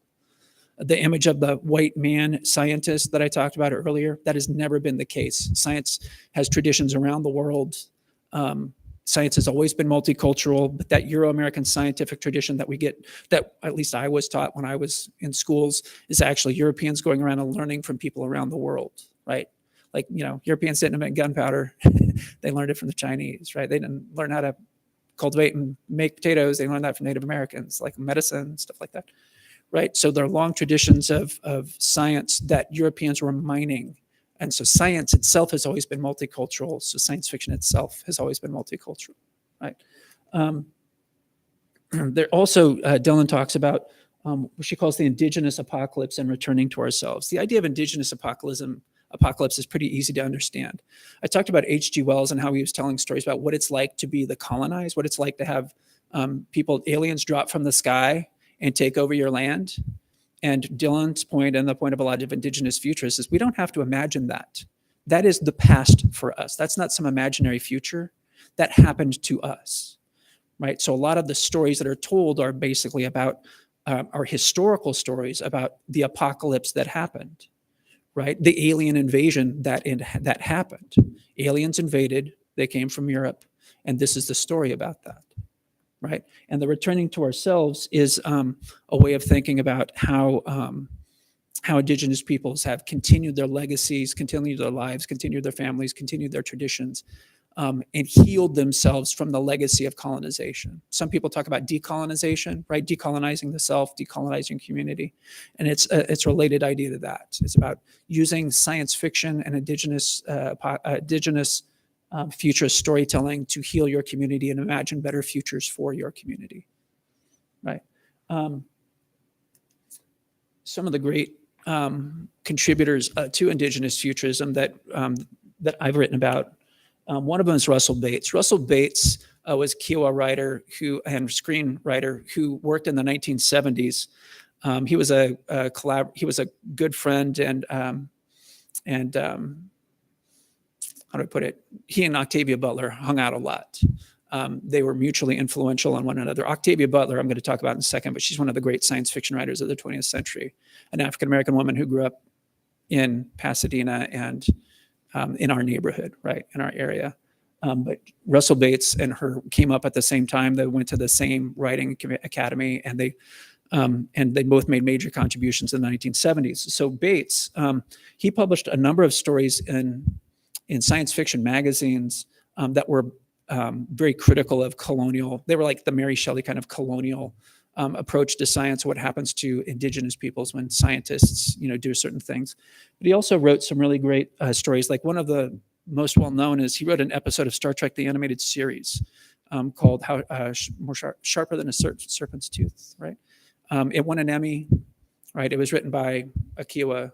The image of the white man scientist that I talked about earlier, that has never been the case. Science has traditions around the world. Science has always been multicultural, but that Euro-American scientific tradition that we get, that at least I was taught when I was in schools, is actually Europeans going around and learning from people around the world, right? Like, Europeans didn't invent gunpowder. They learned it from the Chinese, right? They didn't learn how to cultivate and make potatoes. They learned that from Native Americans, like medicine, stuff like that, right? So there are long traditions of science that Europeans were mining. And so science itself has always been multicultural. So science fiction itself has always been multicultural, right? There also, Dylan talks about what she calls the indigenous apocalypse and returning to ourselves. The idea of indigenous apocalypse is pretty easy to understand. I talked about H.G. Wells and how he was telling stories about what it's like to be the colonized, what it's like to have aliens drop from the sky and take over your land. And Dylan's point, and the point of a lot of indigenous futurists, is we don't have to imagine that. That is the past for us. That's not some imaginary future. That happened to us, right? So a lot of the stories that are told are basically about, are historical stories about the apocalypse that happened, right? The alien invasion that happened. Aliens invaded, they came from Europe, and this is the story about that, right? And the returning to ourselves is a way of thinking about how indigenous peoples have continued their legacies, continued their lives, continued their families, continued their traditions, and healed themselves from the legacy of colonization. Some people talk about decolonization, right? Decolonizing the self, decolonizing community. And it's a related idea to that. It's about using science fiction and indigenous futurist storytelling to heal your community and imagine better futures for your community, right? Some of the great contributors to indigenous futurism that I've written about, one of them is Russell Bates. Russell Bates was a Kiowa writer and screenwriter who worked in the 1970s. He was a good friend and how do I put it? He and Octavia Butler hung out a lot. They were mutually influential on one another. Octavia Butler, I'm going to talk about in a second, but she's one of the great science fiction writers of the 20th century, an African-American woman who grew up in Pasadena and in our neighborhood, right, in our area. But Russell Bates and her came up at the same time. They went to the same writing academy, and they both made major contributions in the 1970s. So Bates, he published a number of stories in science fiction magazines that were very critical of colonial. They were like the Mary Shelley kind of colonial approach to science, what happens to indigenous peoples when scientists, do certain things. But he also wrote some really great stories. Like one of the most well-known is he wrote an episode of Star Trek, the animated series, called Sharper Than a Serpent's Tooth, right? It won an Emmy, right? It was written by a Kiowa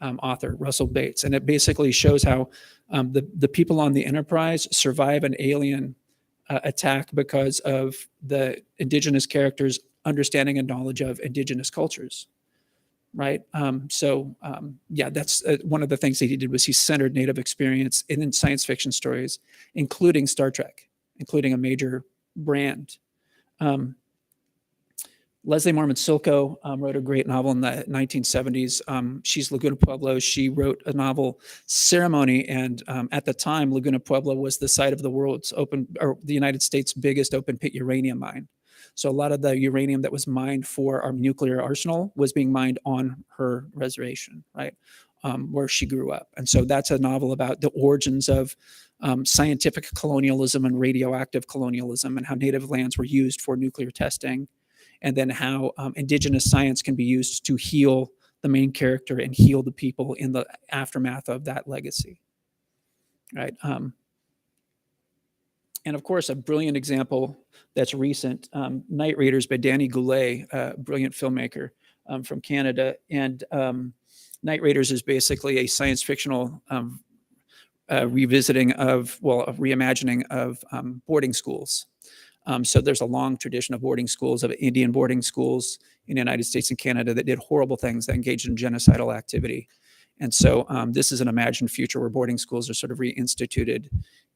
author, Russell Bates, and it basically shows how the people on the Enterprise survive an alien attack because of the indigenous characters' understanding and knowledge of indigenous cultures, right? That's one of the things that he did was he centered Native experience in science fiction stories, including Star Trek, including a major brand. Leslie Marmon Silko wrote a great novel in the 1970s. She's Laguna Pueblo. She wrote a novel, Ceremony, and at the time, Laguna Pueblo was the site of the world's the United States' biggest open pit uranium mine. So a lot of the uranium that was mined for our nuclear arsenal was being mined on her reservation, right, where she grew up. And so that's a novel about the origins of scientific colonialism and radioactive colonialism, and how native lands were used for nuclear testing, and then how indigenous science can be used to heal the main character and heal the people in the aftermath of that legacy, right? And of course, a brilliant example that's recent, Night Raiders by Danny Goulet, a brilliant filmmaker from Canada. And Night Raiders is basically a science fictional revisiting of, well, a reimagining of boarding schools. So there's a long tradition of boarding schools, of Indian boarding schools in the United States and Canada that did horrible things, that engaged in genocidal activity. And so this is an imagined future where boarding schools are sort of reinstituted,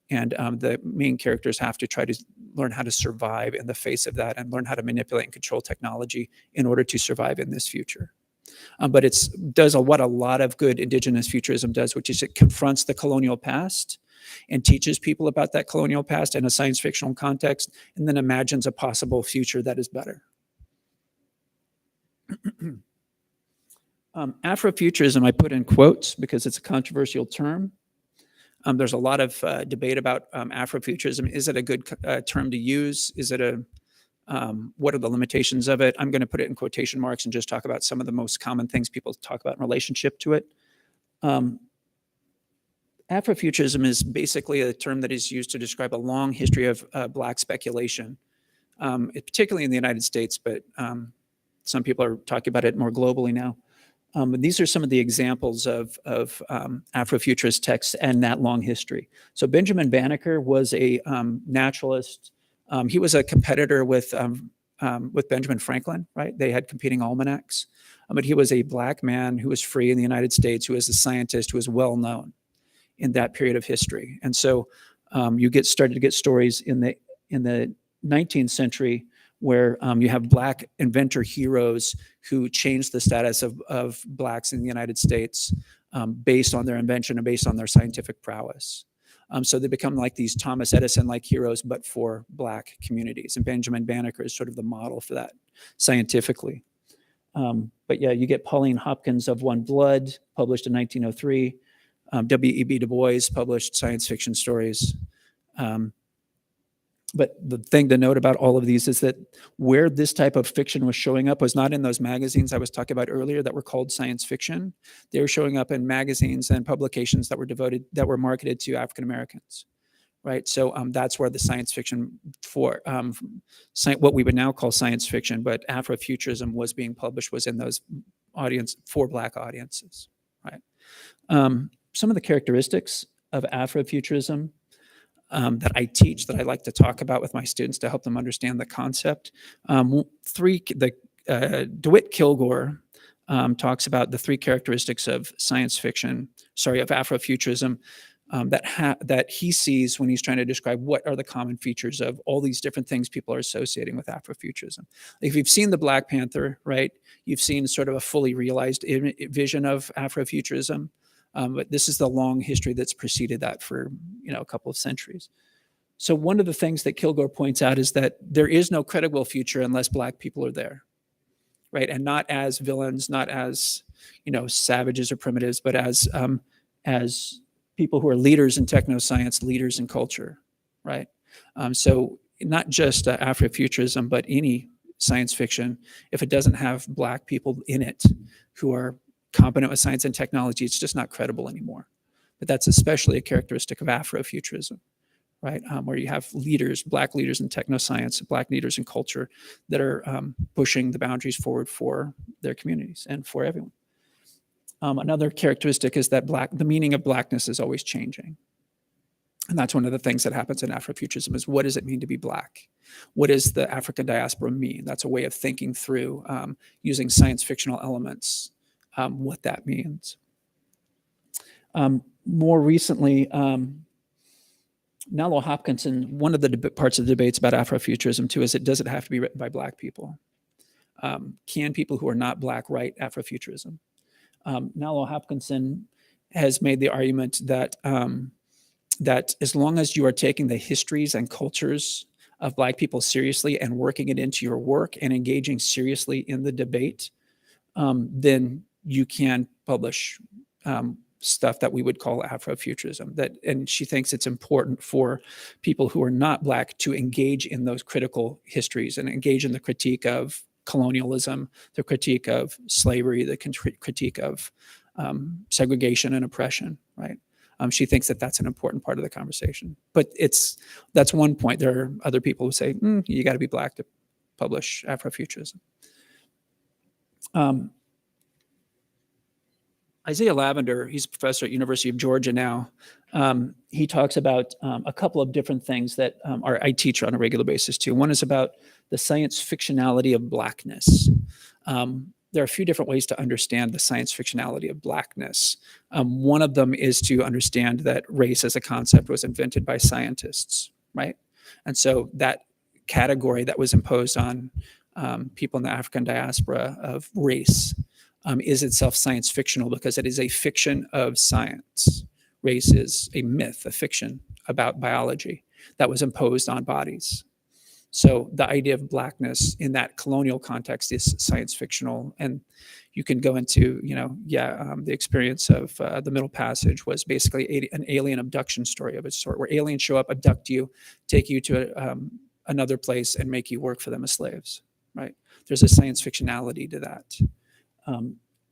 and the main characters have to try to learn how to survive in the face of that, and learn how to manipulate and control technology in order to survive in this future. But it does what a lot of good indigenous futurism does, which is it confronts the colonial past and teaches people about that colonial past in a science fictional context, and then imagines a possible future that is better. Afrofuturism, I put in quotes because it's a controversial term. There's a lot of debate about Afrofuturism. Is it a good term to use? Is it what are the limitations of it? I'm going to put it in quotation marks and just talk about some of the most common things people talk about in relationship to it. Afrofuturism is basically a term that is used to describe a long history of Black speculation, particularly in the United States, but some people are talking about it more globally now. These are some of the examples of Afrofuturist texts and that long history. So Benjamin Banneker was a naturalist. He was a competitor with Benjamin Franklin, right? They had competing almanacs. But he was a Black man who was free in the United States, who was a scientist, who was well known in that period of history. And so you started to get stories in the 19th century where you have Black inventor heroes who changed the status of Blacks in the United States based on their invention and based on their scientific prowess. So they become like these Thomas Edison-like heroes, but for Black communities. And Benjamin Banneker is sort of the model for that scientifically. But yeah, you get Pauline Hopkins of One Blood, published in 1903. W.E.B. Du Bois published science fiction stories. But the thing to note about all of these is that where this type of fiction was showing up was not in those magazines I was talking about earlier that were called science fiction. They were showing up in magazines and publications that were marketed to African Americans, right? So that's where the science fiction for what we would now call science fiction, but Afrofuturism was being published, was in those audience for Black audiences, right? Some of the characteristics of Afrofuturism that I teach, that I like to talk about with my students to help them understand the concept. DeWitt Kilgore talks about the three characteristics of Afrofuturism that he sees when he's trying to describe what are the common features of all these different things people are associating with Afrofuturism. If you've seen the Black Panther, right, you've seen sort of a fully realized vision of Afrofuturism. But this is the long history that's preceded that for a couple of centuries. So one of the things that Kilgore points out is that there is no credible future unless Black people are there, right? And not as villains, not as savages or primitives, but as people who are leaders in technoscience, leaders in culture, right? So not just Afrofuturism, but any science fiction, if it doesn't have Black people in it who are competent with science and technology, it's just not credible anymore. But that's especially a characteristic of Afrofuturism, right? Where you have leaders, Black leaders in technoscience, Black leaders in culture that are pushing the boundaries forward for their communities and for everyone. Another characteristic is that the meaning of Blackness is always changing. And that's one of the things that happens in Afrofuturism is, what does it mean to be Black? What does the African diaspora mean? That's a way of thinking through using science fictional elements, what that means. More recently, Nello Hopkinson, one of the parts of the debates about Afrofuturism too is, does it have to be written by Black people? Can people who are not Black write Afrofuturism? Mallow Hopkinson has made the argument that that as long as you are taking the histories and cultures of Black people seriously and working it into your work and engaging seriously in the debate, then you can publish stuff that we would call Afrofuturism. And she thinks it's important for people who are not Black to engage in those critical histories and engage in the critique of colonialism, the critique of slavery, the critique of segregation and oppression, right? She thinks that that's an important part of the conversation. But that's one point. There are other people who say, you got to be Black to publish Afrofuturism. Isaiah Lavender, he's a professor at University of Georgia now. He talks about a couple of different things that I teach on a regular basis too. One is about the science fictionality of Blackness. There are a few different ways to understand the science fictionality of Blackness. One of them is to understand that race as a concept was invented by scientists, right? And so that category that was imposed on people in the African diaspora of race is itself science fictional because it is a fiction of science. Race is a myth, a fiction about biology that was imposed on bodies. So the idea of Blackness in that colonial context is science fictional. And you can go into, the experience of the Middle Passage was basically an alien abduction story of its sort, where aliens show up, abduct you, take you to another place and make you work for them as slaves, right? There's a science fictionality to that.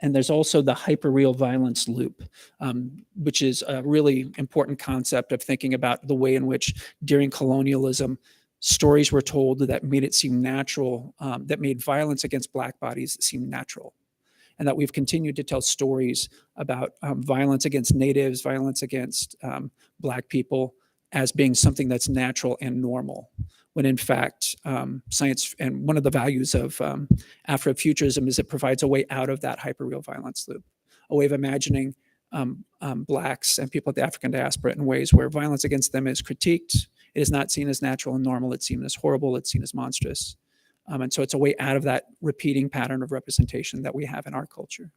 And there's also the hyperreal violence loop, which is a really important concept of thinking about the way in which during colonialism, stories were told that made it seem natural, that made violence against Black bodies seem natural. And that we've continued to tell stories about violence against natives, violence against Black people as being something that's natural and normal. When in fact, science, and one of the values of Afrofuturism is it provides a way out of that hyperreal violence loop, a way of imagining Blacks and people of the African diaspora in ways where violence against them is critiqued. It is not seen as natural and normal. It's seen as horrible. It's seen as monstrous. And so it's a way out of that repeating pattern of representation that we have in our culture.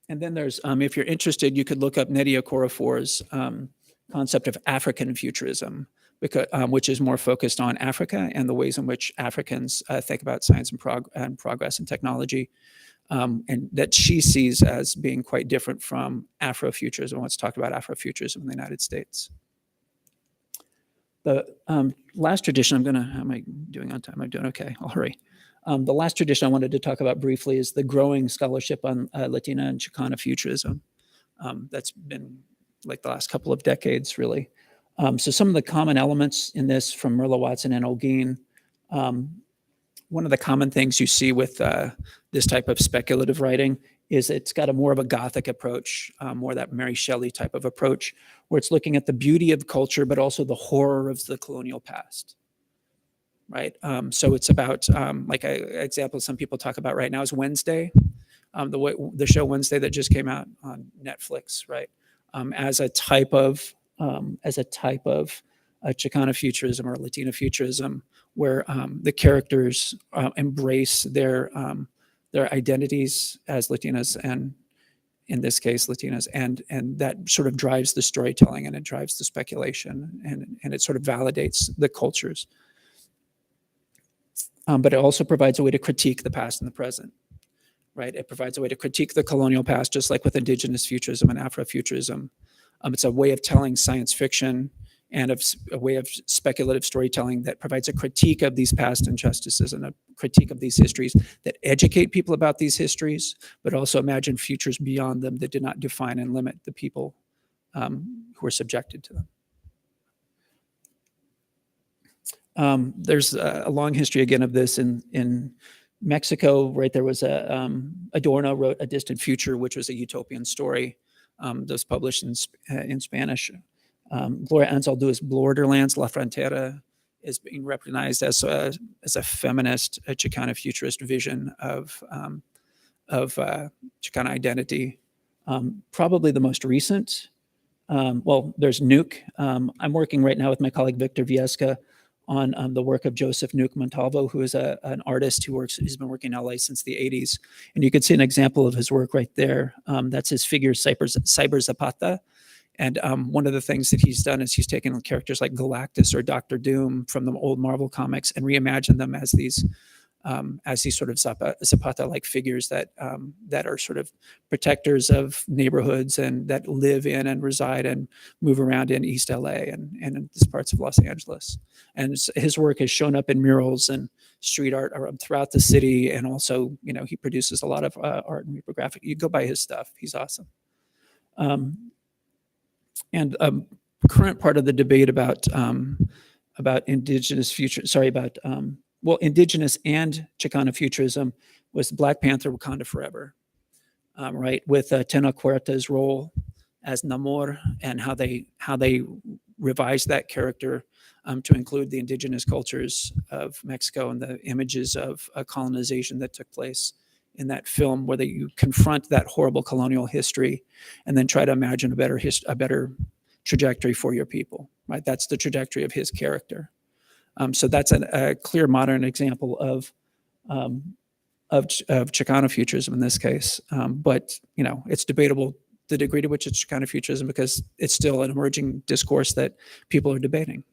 And then there's, if you're interested, you could look up Nnedi Okorafor's concept of African futurism, because, which is more focused on Africa and the ways in which Africans think about science and progress and technology, and that she sees as being quite different from Afrofuturism. Let's talk about Afrofuturism in the United States. The last tradition, how am I doing on time? I'm doing okay, I'll hurry. The last tradition I wanted to talk about briefly is the growing scholarship on Latina and Chicana futurism. That's been like the last couple of decades, really. So some of the common elements in this from Merla Watson and Olguin, one of the common things you see with this type of speculative writing is it's got a more of a Gothic approach, more that Mary Shelley type of approach, where it's looking at the beauty of culture, but also the horror of the colonial past, right? So it's about, like an example some people talk about right now is Wednesday, the show Wednesday that just came out on Netflix, right? As a type of Chicana futurism or Latina futurism, where the characters embrace their identities as Latinas, and in this case Latinas, and that sort of drives the storytelling, and it drives the speculation, and it sort of validates the cultures. But it also provides a way to critique the past and the present, right? It provides a way to critique the colonial past, just like with Indigenous futurism and Afrofuturism. It's a way of telling science fiction and a way of speculative storytelling that provides a critique of these past injustices and a critique of these histories that educate people about these histories, but also imagine futures beyond them that did not define and limit the people who are subjected to them. There's a long history again of this in Mexico, right? There was Adorno wrote A Distant Future, which was a utopian story that was published in Spanish. Gloria Anzaldua's Borderlands, La Frontera, is being recognized as a feminist, a Chicana futurist vision of Chicana identity. Probably the most recent, well, there's Nuke. I'm working right now with my colleague Victor Viesca on the work of Joseph Nuke Montalvo, who is an artist who's been working in LA since the 80s. And you can see an example of his work right there. That's his figure, Cyber Zapata. And one of the things that he's done is he's taken characters like Galactus or Doctor Doom from the old Marvel comics and reimagined them as these sort of Zapata-like figures that are sort of protectors of neighborhoods and that live in and reside and move around in East LA and in parts of Los Angeles. And his work has shown up in murals and street art throughout the city. And also, he produces a lot of art and reprographic. You go buy his stuff. He's awesome. And current part of the debate about indigenous future, indigenous and Chicano futurism was Black Panther Wakanda Forever, right? With Tenoch Huerta's role as Namor and how they revised that character to include the indigenous cultures of Mexico and the images of colonization that took place in that film, where you confront that horrible colonial history and then try to imagine a better trajectory for your people, right? That's the trajectory of his character. So that's a clear modern example of Chicano futurism in this case. But it's debatable the degree to which it's Chicano futurism because it's still an emerging discourse that people are debating.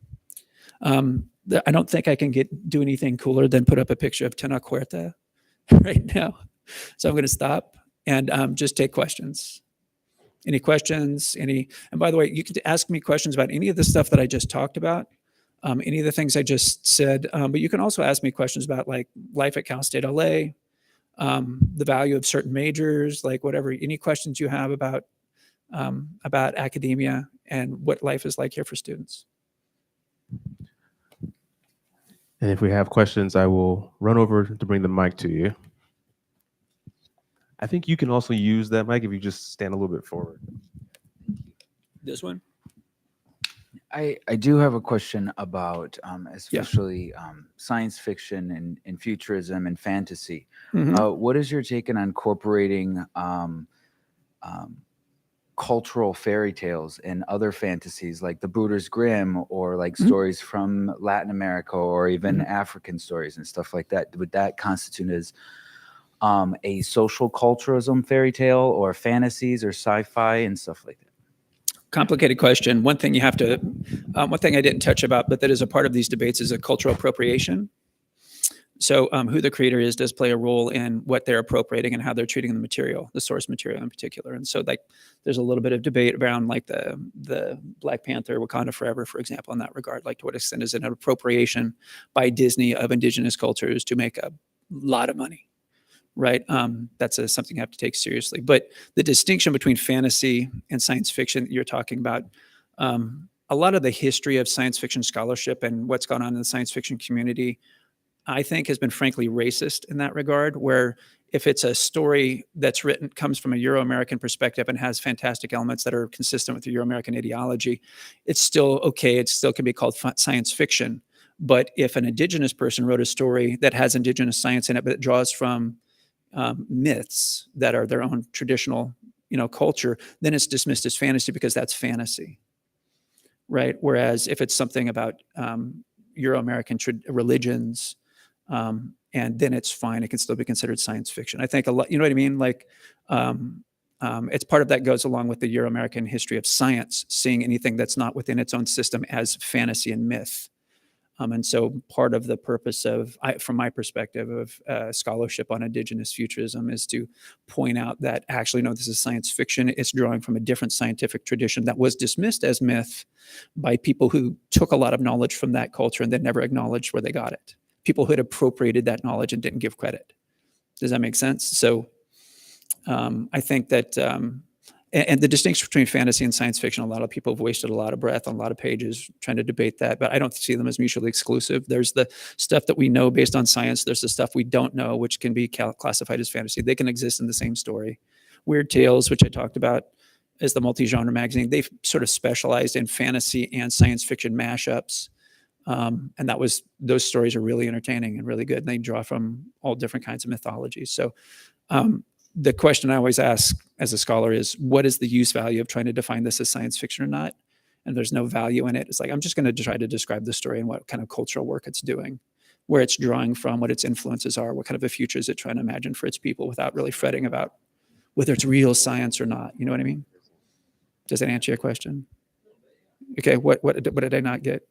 I don't think I can do anything cooler than put up a picture of Tenoch Huerta right now. So I'm going to stop and just take questions. Any questions? And by the way, you can ask me questions about any of the stuff that I just talked about, any of the things I just said, but you can also ask me questions about like life at Cal State LA, the value of certain majors, like whatever, any questions you have about academia and what life is like here for students. And if we have questions, I will run over to bring the mic to you. I think you can also use that mic if you just stand a little bit forward. This one? I do have a question about especially science fiction and futurism and fantasy. Mm-hmm. What is your take on incorporating cultural fairy tales and other fantasies like the Brothers Grimm or like stories from Latin America or even African stories and stuff like that? Would that constitute as a social culturalism fairy tale or fantasies or sci-fi and stuff like that? Complicated question. One thing I didn't touch about, but that is a part of these debates, is a cultural appropriation. So who the creator is does play a role in what they're appropriating and how they're treating the material, the source material in particular. And so like there's a little bit of debate around like the Black Panther Wakanda Forever, for example, in that regard. Like to what extent is it an appropriation by Disney of indigenous cultures to make a lot of money? Right. That's something you have to take seriously. But the distinction between fantasy and science fiction that you're talking about, a lot of the history of science fiction scholarship and what's gone on in the science fiction community, I think has been frankly racist in that regard, where if it's a story that's written, comes from a Euro-American perspective and has fantastic elements that are consistent with the Euro-American ideology, it's still okay. It still can be called science fiction. But if an indigenous person wrote a story that has indigenous science in it, but it draws from myths that are their own traditional, culture, then it's dismissed as fantasy because that's fantasy, right? Whereas if it's something about Euro-American religions, and then it's fine, it can still be considered science fiction. I think a lot, you know what I mean? Like, it's part of that goes along with the Euro-American history of science, seeing anything that's not within its own system as fantasy and myth. And so part of the purpose from my perspective of scholarship on indigenous futurism is to point out that actually, no, this is science fiction. It's drawing from a different scientific tradition that was dismissed as myth by people who took a lot of knowledge from that culture and then never acknowledged where they got it. People who had appropriated that knowledge and didn't give credit. Does that make sense? So I think that, and the distinction between fantasy and science fiction, a lot of people have wasted a lot of breath on a lot of pages trying to debate that, but I don't see them as mutually exclusive. There's the stuff that we know based on science. There's the stuff we don't know, which can be classified as fantasy. They can exist in the same story. Weird Tales, which I talked about, is the multi-genre magazine. They've sort of specialized in fantasy and science fiction mashups. And those stories are really entertaining and really good. And they draw from all different kinds of mythologies. So the question I always ask as a scholar is, what is the use value of trying to define this as science fiction or not? and there's no value in it. It's like, I'm just going to try to describe the story and what kind of cultural work it's doing, where it's drawing from, what its influences are, what kind of a future is it trying to imagine for its people without really fretting about whether it's real science or not. You know what I mean? Does that answer your question? Okay, what did I not get?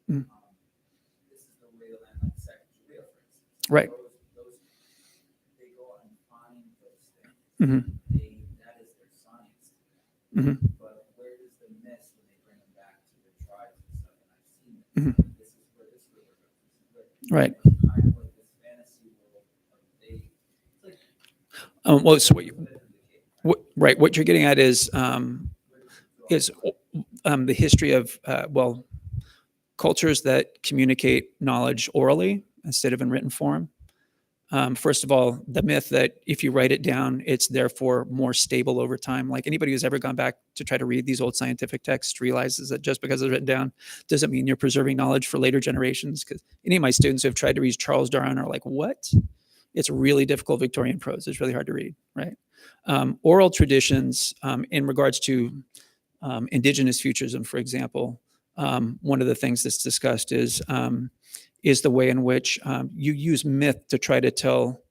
Mm. Right. Mm-hmm. Mm-hmm. Mm-hmm. Right. Well, so what you're getting at is the history of cultures that communicate knowledge orally instead of in written form. First of all, the myth that if you write it down, it's therefore more stable over time. Like anybody who's ever gone back to try to read these old scientific texts realizes that just because it's written down doesn't mean you're preserving knowledge for later generations. Because any of my students who have tried to read Charles Darwin are like, what? It's really difficult Victorian prose. It's really hard to read, right? Oral traditions in regards to Indigenous futurism, for example, one of the things that's discussed is the way in which you use myth to try to tell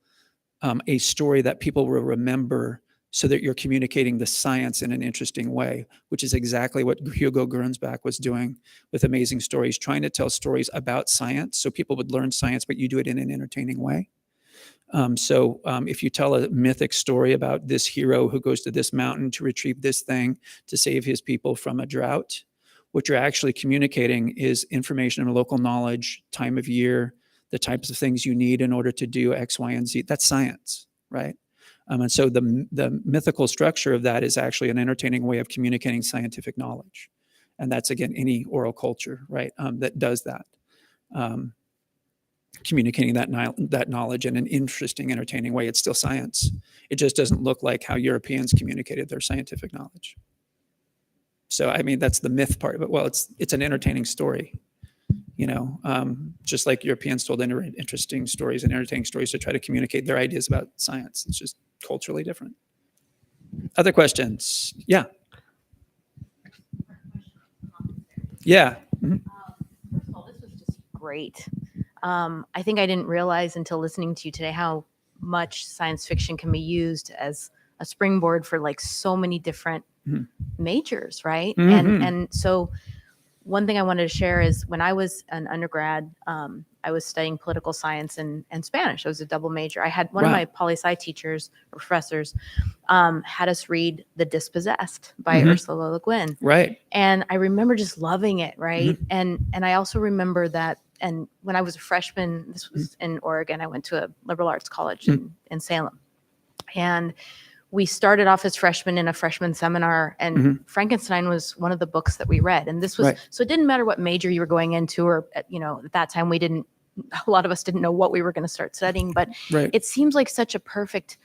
a story that people will remember so that you're communicating the science in an interesting way, which is exactly what Hugo Gernsback was doing with Amazing Stories, trying to tell stories about science so people would learn science, but you do it in an entertaining way. So if you tell a mythic story about this hero who goes to this mountain to retrieve this thing to save his people from a drought, what you're actually communicating is information and local knowledge, time of year, the types of things you need in order to do X, Y, and Z. That's science, right? And so the mythical structure of that is actually an entertaining way of communicating scientific knowledge. And that's, again, any oral culture, right, that does that. Communicating that knowledge in an interesting, entertaining way. It's still science. It just doesn't look like how Europeans communicated their scientific knowledge. So, I mean, that's the myth part of it. Well, it's an entertaining story, you know, just like Europeans told interesting stories and entertaining stories to try to communicate their ideas about science. It's just culturally different. Other questions? Yeah. Yeah. Mm-hmm. First of all, this was just great. I think I didn't realize until listening to you today how much science fiction can be used as a springboard for like so many different majors, right? Mm-hmm. And so one thing I wanted to share is when I was an undergrad, I was studying political science and Spanish. It was a double major. I had one of my poli-sci teachers or professors had us read The Dispossessed by Ursula Le Guin. Right. And I remember just loving it, right? And I also remember that, and when I was a freshman, this was in Oregon, I went to a liberal arts college in Salem. And we started off as freshmen in a freshman seminar, and Frankenstein was one of the books that we read. And this was, so it didn't matter what major you were going into, or, you know, at that time a lot of us didn't know what we were going to start studying, but it seems like such a perfect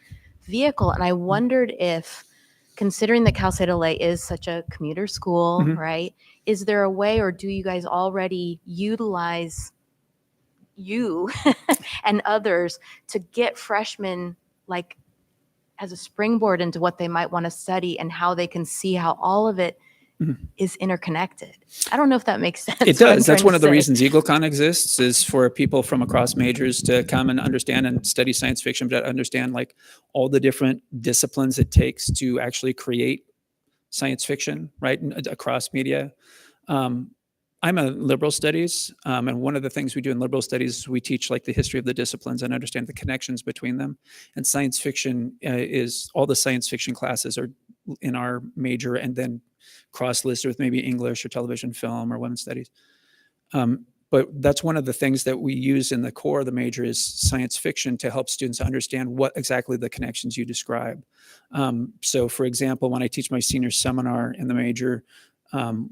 vehicle. And I wondered if, considering that Cal State LA is such a commuter school, right? Is there a way, or do you guys already utilize you and others to get freshmen like as a springboard into what they might want to study and how they can see how all of it is interconnected? I don't know if that makes sense. It does. That's one of the reasons EagleCon exists, is for people from across majors to come and understand and study science fiction, but understand like all the different disciplines it takes to actually create science fiction, right, across media. I'm a liberal studies, and one of the things we do in liberal studies is we teach like the history of the disciplines and understand the connections between them. And science fiction is, all the science fiction classes are in our major and then cross-listed with maybe English or television, film, or women's studies. But that's one of the things that we use in the core of the major is science fiction to help students understand what exactly the connections you describe. So for example, when I teach my senior seminar in the major,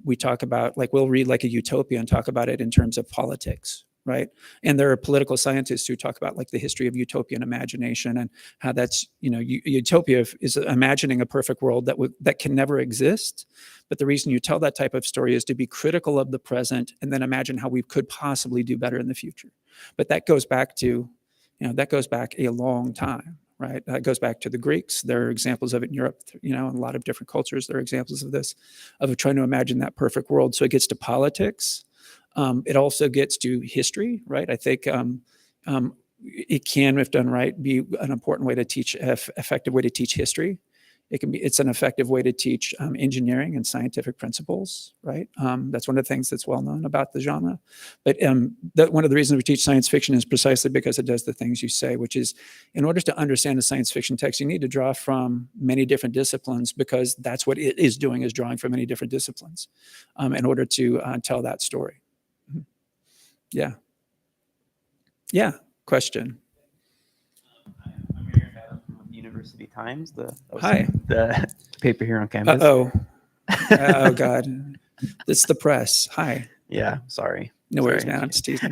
we talk about, like, we'll read like a utopia and talk about it in terms of politics, right? And there are political scientists who talk about like the history of utopian imagination and how that's, you know, utopia is imagining a perfect world that can never exist. But the reason you tell that type of story is to be critical of the present and then imagine how we could possibly do better in the future. But that goes back to, you know, that goes back a long time, right? It goes back to the Greeks. There are examples of it in Europe, in a lot of different cultures. There are examples of this, of trying to imagine that perfect world. So it gets to politics. It also gets to history, right? I think it can, if done right, be an important way to teach, effective way to teach history. It's an effective way to teach engineering and scientific principles, right? That's one of the things that's well known about the genre. But one of the reasons we teach science fiction is precisely because it does the things you say, which is, in order to understand a science fiction text, you need to draw from many different disciplines, because that's what it is doing, is drawing from many different disciplines in order to tell that story. Yeah. Yeah. Question. I'm Aaron Adam from University Times, Hi. the paper here on campus. Oh God, it's the press. Hi. Yeah, sorry. No worries, Sorry. man. I'm just teasing.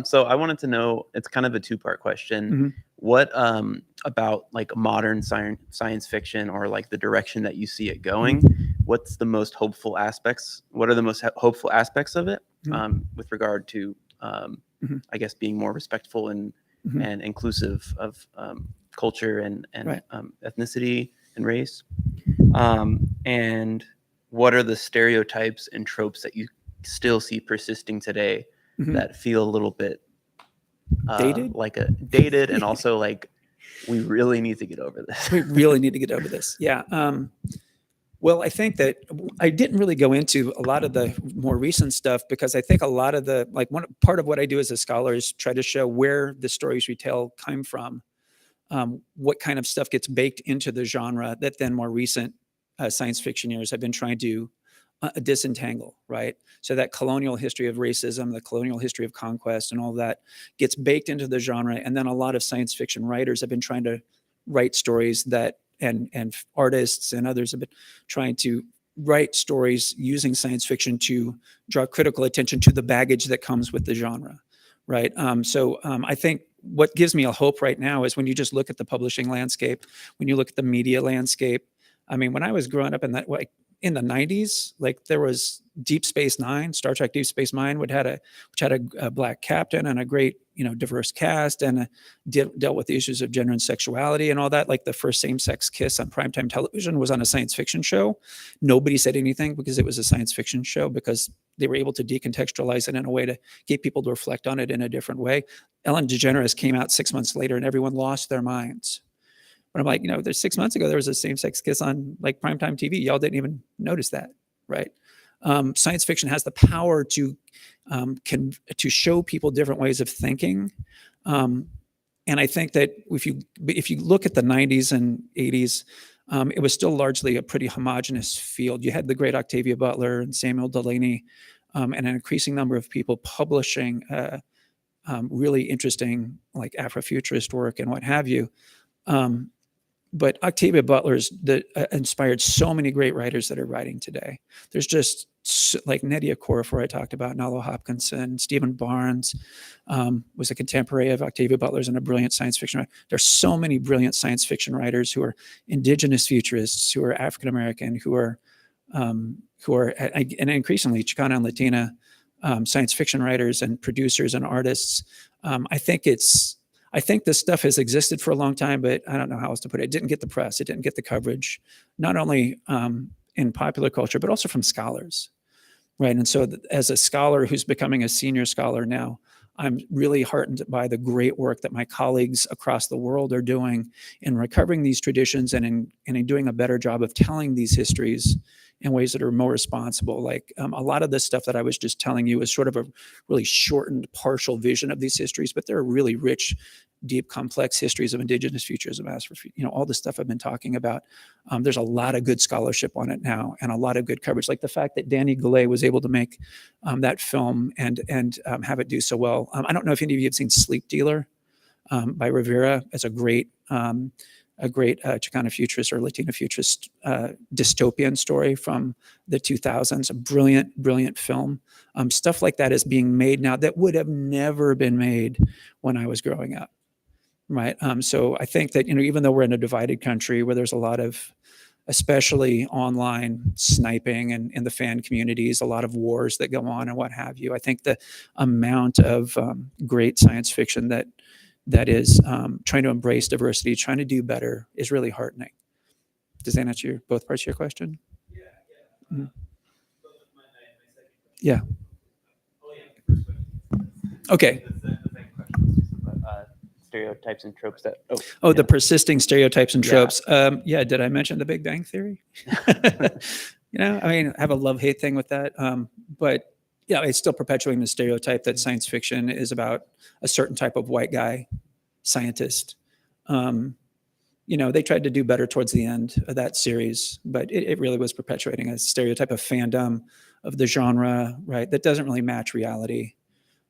So I wanted to know, it's kind of a two-part question. Mhm. What about like modern science fiction, or like the direction that you see it going? What's the most hopeful aspects? What are the most hopeful aspects of it with regard to, I guess, being more respectful and inclusive of culture and Right. Ethnicity and race? And what are the stereotypes and tropes that you still see persisting today that feel a little bit Dated? dated, and also like, we really need to get over this. We really need to get over this. Yeah. Well, I think that I didn't really go into a lot of the more recent stuff, because I think a lot of the, like, one part of what I do as a scholar is try to show where the stories we tell come from, what kind of stuff gets baked into the genre that then more recent science fiction years have been trying to disentangle, right? So that colonial history of racism, the colonial history of conquest, and all that gets baked into the genre. And then a lot of science fiction writers have been trying to write stories that, and artists and others have been trying to write stories using science fiction to draw critical attention to the baggage that comes with the genre, right? So I think what gives me a hope right now is when you just look at the publishing landscape, when you look at the media landscape. I mean, when I was growing up in that, like, in the 90s, like, there was Deep Space Nine, Star Trek Deep Space Nine, which had a black captain and a great, diverse cast, and dealt with the issues of gender and sexuality and all that. Like, the first same-sex kiss on primetime television was on a science fiction show. Nobody said anything because it was a science fiction show, because they were able to decontextualize it in a way to get people to reflect on it in a different way. Ellen DeGeneres came out 6 months later, and everyone lost their minds. But I'm like, there's 6 months ago, there was a same-sex kiss on, like, primetime TV. Y'all didn't even notice that, right? Science fiction has the power to show people different ways of thinking. And I think that if you look at the 90s and 80s, it was still largely a pretty homogenous field. You had the great Octavia Butler and Samuel Delaney, and an increasing number of people publishing really interesting, like, Afrofuturist work and what have you. But Octavia Butler's inspired so many great writers that are writing today. There's just, like, Nnedi Okorafor I talked about, Nalo Hopkinson, Stephen Barnes was a contemporary of Octavia Butler's and a brilliant science fiction writer. There's so many brilliant science fiction writers who are Indigenous futurists, who are African American, who are and increasingly Chicana and Latina science fiction writers and producers and artists. I think this stuff has existed for a long time, but I don't know how else to put it. It didn't get the press. It didn't get the coverage, not only in popular culture, but also from scholars, right? And so as a scholar who's becoming a senior scholar now, I'm really heartened by the great work that my colleagues across the world are doing in recovering these traditions and in doing a better job of telling these histories in ways that are more responsible. Like, a lot of this stuff that I was just telling you is sort of a really shortened, partial vision of these histories, but they're really rich, deep, complex histories of Indigenous futurism, all the stuff I've been talking about. There's a lot of good scholarship on it now, and a lot of good coverage. Like the fact that Danny Goulet was able to make that film and have it do so well. I don't know if any of you have seen Sleep Dealer by Rivera. It's a great Chicana futurist or Latina futurist dystopian story from the 2000s. A brilliant, brilliant film. Stuff like that is being made now that would have never been made when I was growing up, right? So I think that, even though we're in a divided country where there's a lot of, especially online sniping and in the fan communities, a lot of wars that go on and what have you, I think the amount of great science fiction that that is trying to embrace diversity, trying to do better, is really heartening. Does that answer both parts of your question? Mhm. Yeah. Okay. Stereotypes and tropes that. Oh, the persisting stereotypes and Yeah. tropes. Yeah. Did I mention the Big Bang Theory? I mean, I have a love-hate thing with that. But yeah, it's still perpetuating the stereotype that science fiction is about a certain type of white guy scientist. They tried to do better towards the end of that series, but it really was perpetuating a stereotype of fandom of the genre, right? That doesn't really match reality.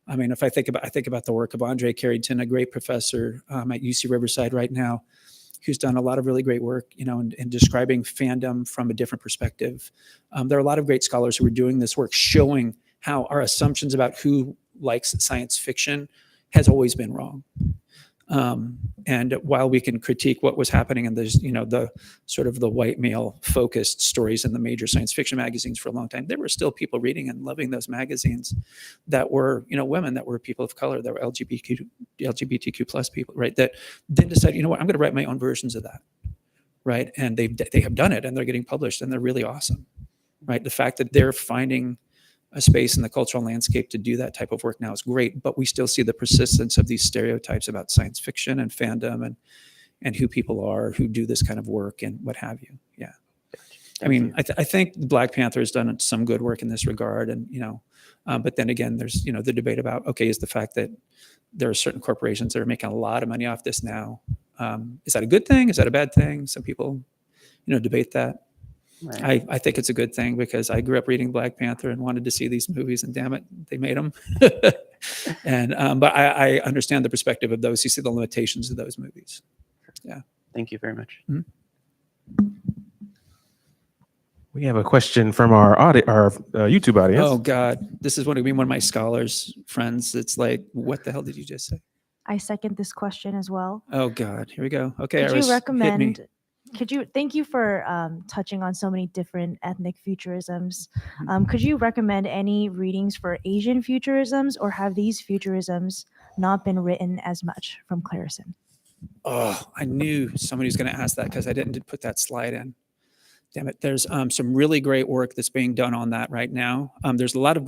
I mean, if I think about the work of Andre Carrington, a great professor at UC Riverside right now, who's done a lot of really great work, in describing fandom from a different perspective. There are a lot of great scholars who are doing this work, showing how our assumptions about who likes science fiction has always been wrong. And while we can critique what was happening in those, the sort of the white male focused stories in the major science fiction magazines for a long time, there were still people reading and loving those magazines that were, women, that were people of color, that were LGBTQ plus people, right? That then decided, I'm going to write my own versions of that, right? And they have done it, and they're getting published, and they're really awesome, right? The fact that they're finding a space in the cultural landscape to do that type of work now is great, but we still see the persistence of these stereotypes about science fiction and fandom and who people are who do this kind of work and what have you. Yeah. I mean, I think Black Panther has done some good work in this regard, and but then again, there's the debate about, okay, is the fact that there are certain corporations that are making a lot of money off this now, is that a good thing? Is that a bad thing? Some people debate that. Right. I think it's a good thing, because I grew up reading Black Panther and wanted to see these movies, and damn it, they made them. And but I understand the perspective of those who see the limitations of those movies. Yeah. Thank you very much. Mm-hmm. We have a question from our YouTube audience. Oh God, this is one of my scholars friends. It's like, what the hell did you just say? I second this question as well. Oh God, here we go. Okay, Could Iris, you hit me. recommend? Thank you for touching on so many different ethnic futurisms. Could you recommend any readings for Asian futurisms, or have these futurisms not been written as much? From Clarison. Oh, I knew somebody was going to ask that, because I didn't put that slide in. Damn it. There's some really great work that's being done on that right now. There's a lot of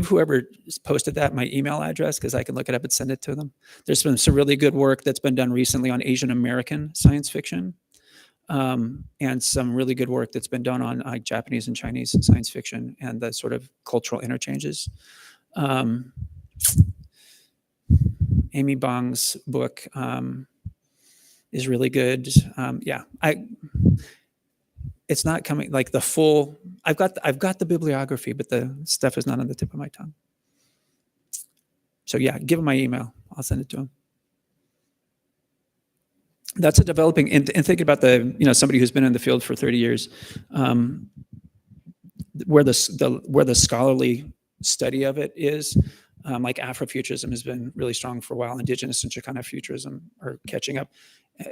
whoever posted that my email address, because I can look it up and send it to them. There's been some really good work that's been done recently on Asian American science fiction, and some really good work that's been done on Japanese and Chinese science fiction and the sort of cultural interchanges. Amy Bong's book is really good. It's not coming like the full. I've got the bibliography, but the stuff is not on the tip of my tongue. So yeah, give him my email. I'll send it to him. That's a developing, and thinking about somebody who's been in the field for 30 years, where the scholarly study of it is. Like Afrofuturism has been really strong for a while. Indigenous and Chican futurism are catching up.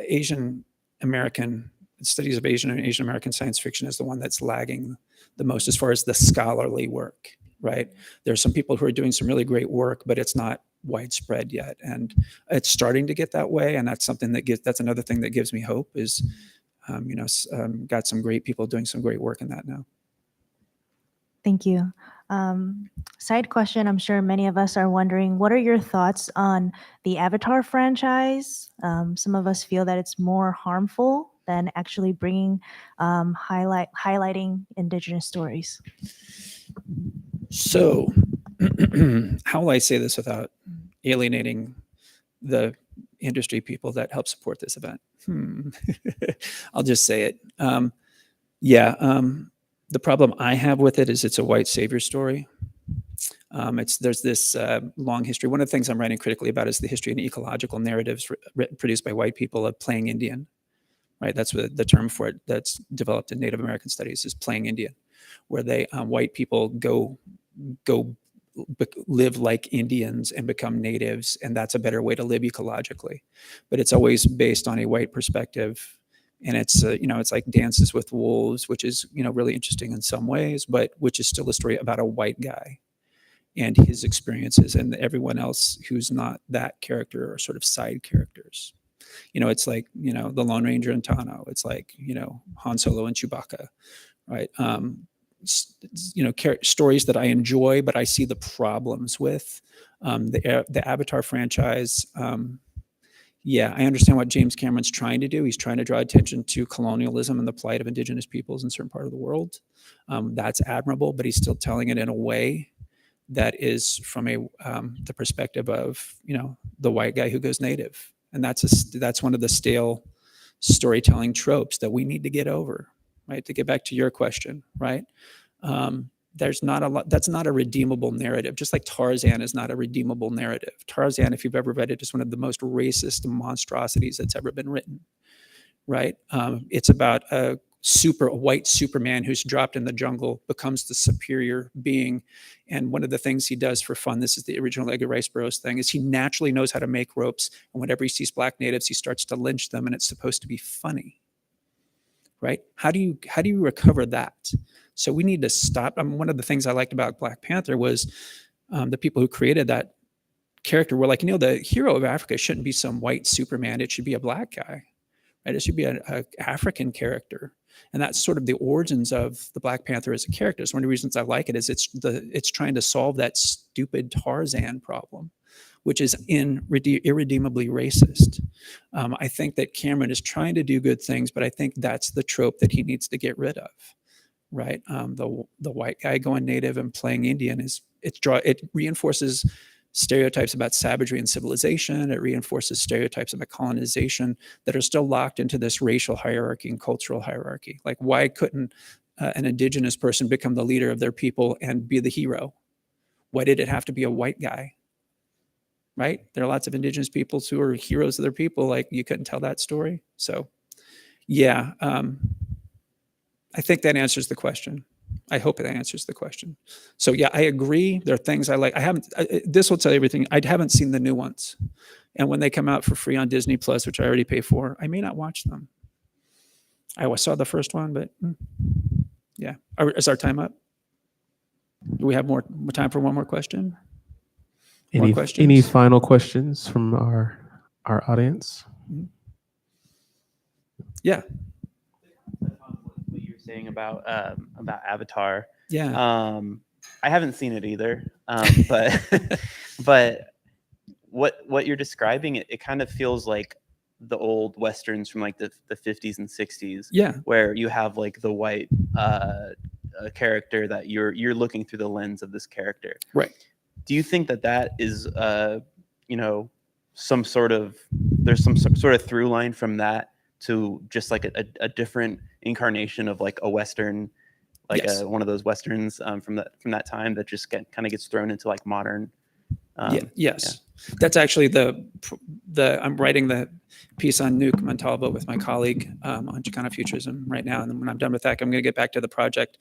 Asian American studies of Asian and Asian American science fiction is the one that's lagging the most as far as the scholarly work, right? There's some people who are doing some really great work, but it's not widespread yet. And it's starting to get that way. And that's something that's another thing that gives me hope is, got some great people doing some great work in that now. Thank you. Side question, I'm sure many of us are wondering, what are your thoughts on the Avatar franchise? Some of us feel that it's more harmful than actually bringing, highlighting Indigenous stories. So how will I say this without alienating the industry people that help support this event? I'll just say it. The problem I have with it is it's a white savior story. There's this long history. One of the things I'm writing critically about is the history and ecological narratives produced by white people of playing Indian, right? That's what the term for it that's developed in Native American studies is playing Indian, where they white people go live like Indians and become natives, and that's a better way to live ecologically. But it's always based on a white perspective. And it's like Dances with Wolves, which is really interesting in some ways, but which is still a story about a white guy. and his experiences, and everyone else who's not that character are sort of side characters. It's like, the Lone Ranger and Tano. It's like, Han Solo and Chewbacca, right? Stories that I enjoy, but I see the problems with. The Avatar franchise, yeah, I understand what James Cameron's trying to do. He's trying to draw attention to colonialism and the plight of indigenous peoples in certain part of the world. That's admirable, but he's still telling it in a way that is from the perspective of, the white guy who goes native. And that's one of the stale storytelling tropes that we need to get over, right? To get back to your question, right? There's not a lot. That's not a redeemable narrative. Just like Tarzan is not a redeemable narrative. Tarzan, if you've ever read it, is one of the most racist monstrosities that's ever been written, right? It's about a white Superman who's dropped in the jungle, becomes the superior being. And one of the things he does for fun, this is the original Edgar Rice Burroughs thing, is he naturally knows how to make ropes. And whenever he sees black natives, he starts to lynch them, and it's supposed to be funny, right? How do you recover that? So we need to stop. One of the things I liked about Black Panther was the people who created that character were like, the hero of Africa shouldn't be some white Superman. It should be a black guy, right? It should be an African character. And that's sort of the origins of the Black Panther as a character. So one of the reasons I like it is it's trying to solve that stupid Tarzan problem, which is irredeemably racist. I think that Cameron is trying to do good things, but I think that's the trope that he needs to get rid of, right? The white guy going native and playing Indian it reinforces stereotypes about savagery and civilization. It reinforces stereotypes about colonization that are still locked into this racial hierarchy and cultural hierarchy. Like, why couldn't an indigenous person become the leader of their people and be the hero? Why did it have to be a white guy? Right? There are lots of indigenous peoples who are heroes of their people. Like, you couldn't tell that story. So, yeah, I think that answers the question. I hope it answers the question. So, yeah, I agree. There are things I like. This will tell you everything. I haven't seen the new ones. And when they come out for free on Disney Plus, which I already pay for, I may not watch them. I saw the first one, but yeah. Is our time up? Do we have more time for one more question? More questions? Any final questions from our audience? Yeah. What you were saying about Avatar. Yeah. I haven't seen it either, but but what you're describing, it kind of feels like the old westerns from like the 50s and 60s. Yeah. Where you have like the white character that you're looking through the lens of this character. Right. Do you think that is some sort of through line from that to just like a different incarnation of like a Western, like yes. One of those Westerns from that time that just kind of gets thrown into like modern. Yes. Yeah. That's actually I'm writing the piece on Nuke Montalvo with my colleague on Chican and Futurism right now. And then when I'm done with that, I'm going to get back to the project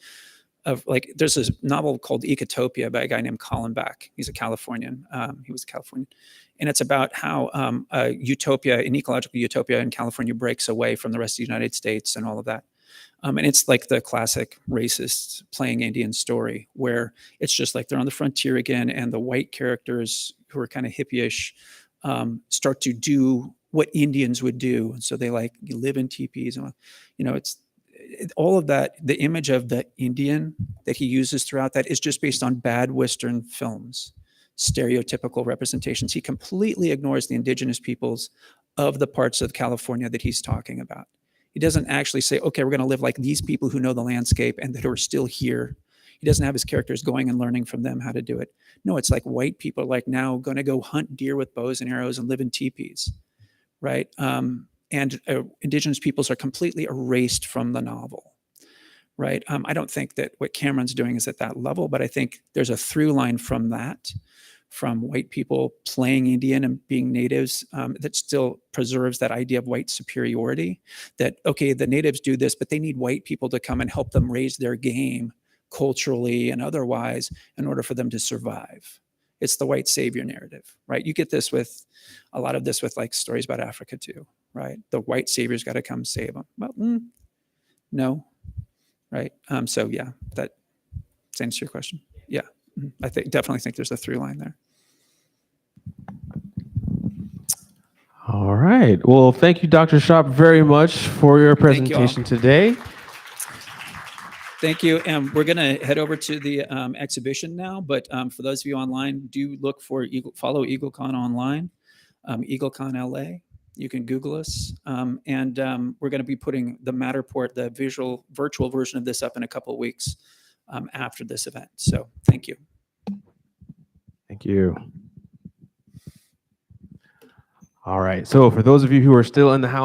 of like, there's this novel called Ecotopia by a guy named Colin Beck. He's a Californian. He was a Californian. And it's about how an ecological utopia in California breaks away from the rest of the United States and all of that. And it's like the classic racist playing Indian story where it's just like they're on the frontier again, and the white characters who are kind of hippie-ish start to do what Indians would do. And so they live in teepees. And, all of that, the image of the Indian that he uses throughout that is just based on bad Western films, stereotypical representations. He completely ignores the indigenous peoples of the parts of California that he's talking about. He doesn't actually say, okay, we're going to live like these people who know the landscape and that are still here. He doesn't have his characters going and learning from them how to do it. No, it's like white people are like now going to go hunt deer with bows and arrows and live in teepees, right? And indigenous peoples are completely erased from the novel, right? I don't think that what Cameron's doing is at that level, but I think there's a through line from that, from white people playing Indian and being natives, that still preserves that idea of white superiority, that, okay, the natives do this, but they need white people to come and help them raise their game culturally and otherwise in order for them to survive. It's the white savior narrative, right? You get this with a lot of this with like stories about Africa too, right? The white savior's got to come save them. Well, no, right? So yeah, that answers your question. Yeah. I definitely think there's a through line there. All right. Well, thank you, Dr. Shop, very much for your Thank you all. presentation today. Thank you. And we're going to head over to the exhibition now. But for those of you online, do look for follow EagleCon online, EagleCon LA. You can Google us. And we're going to be putting the Matterport, the virtual version of this up in a couple of weeks after this event. So thank you. Thank you. All right. So for those of you who are still in the house,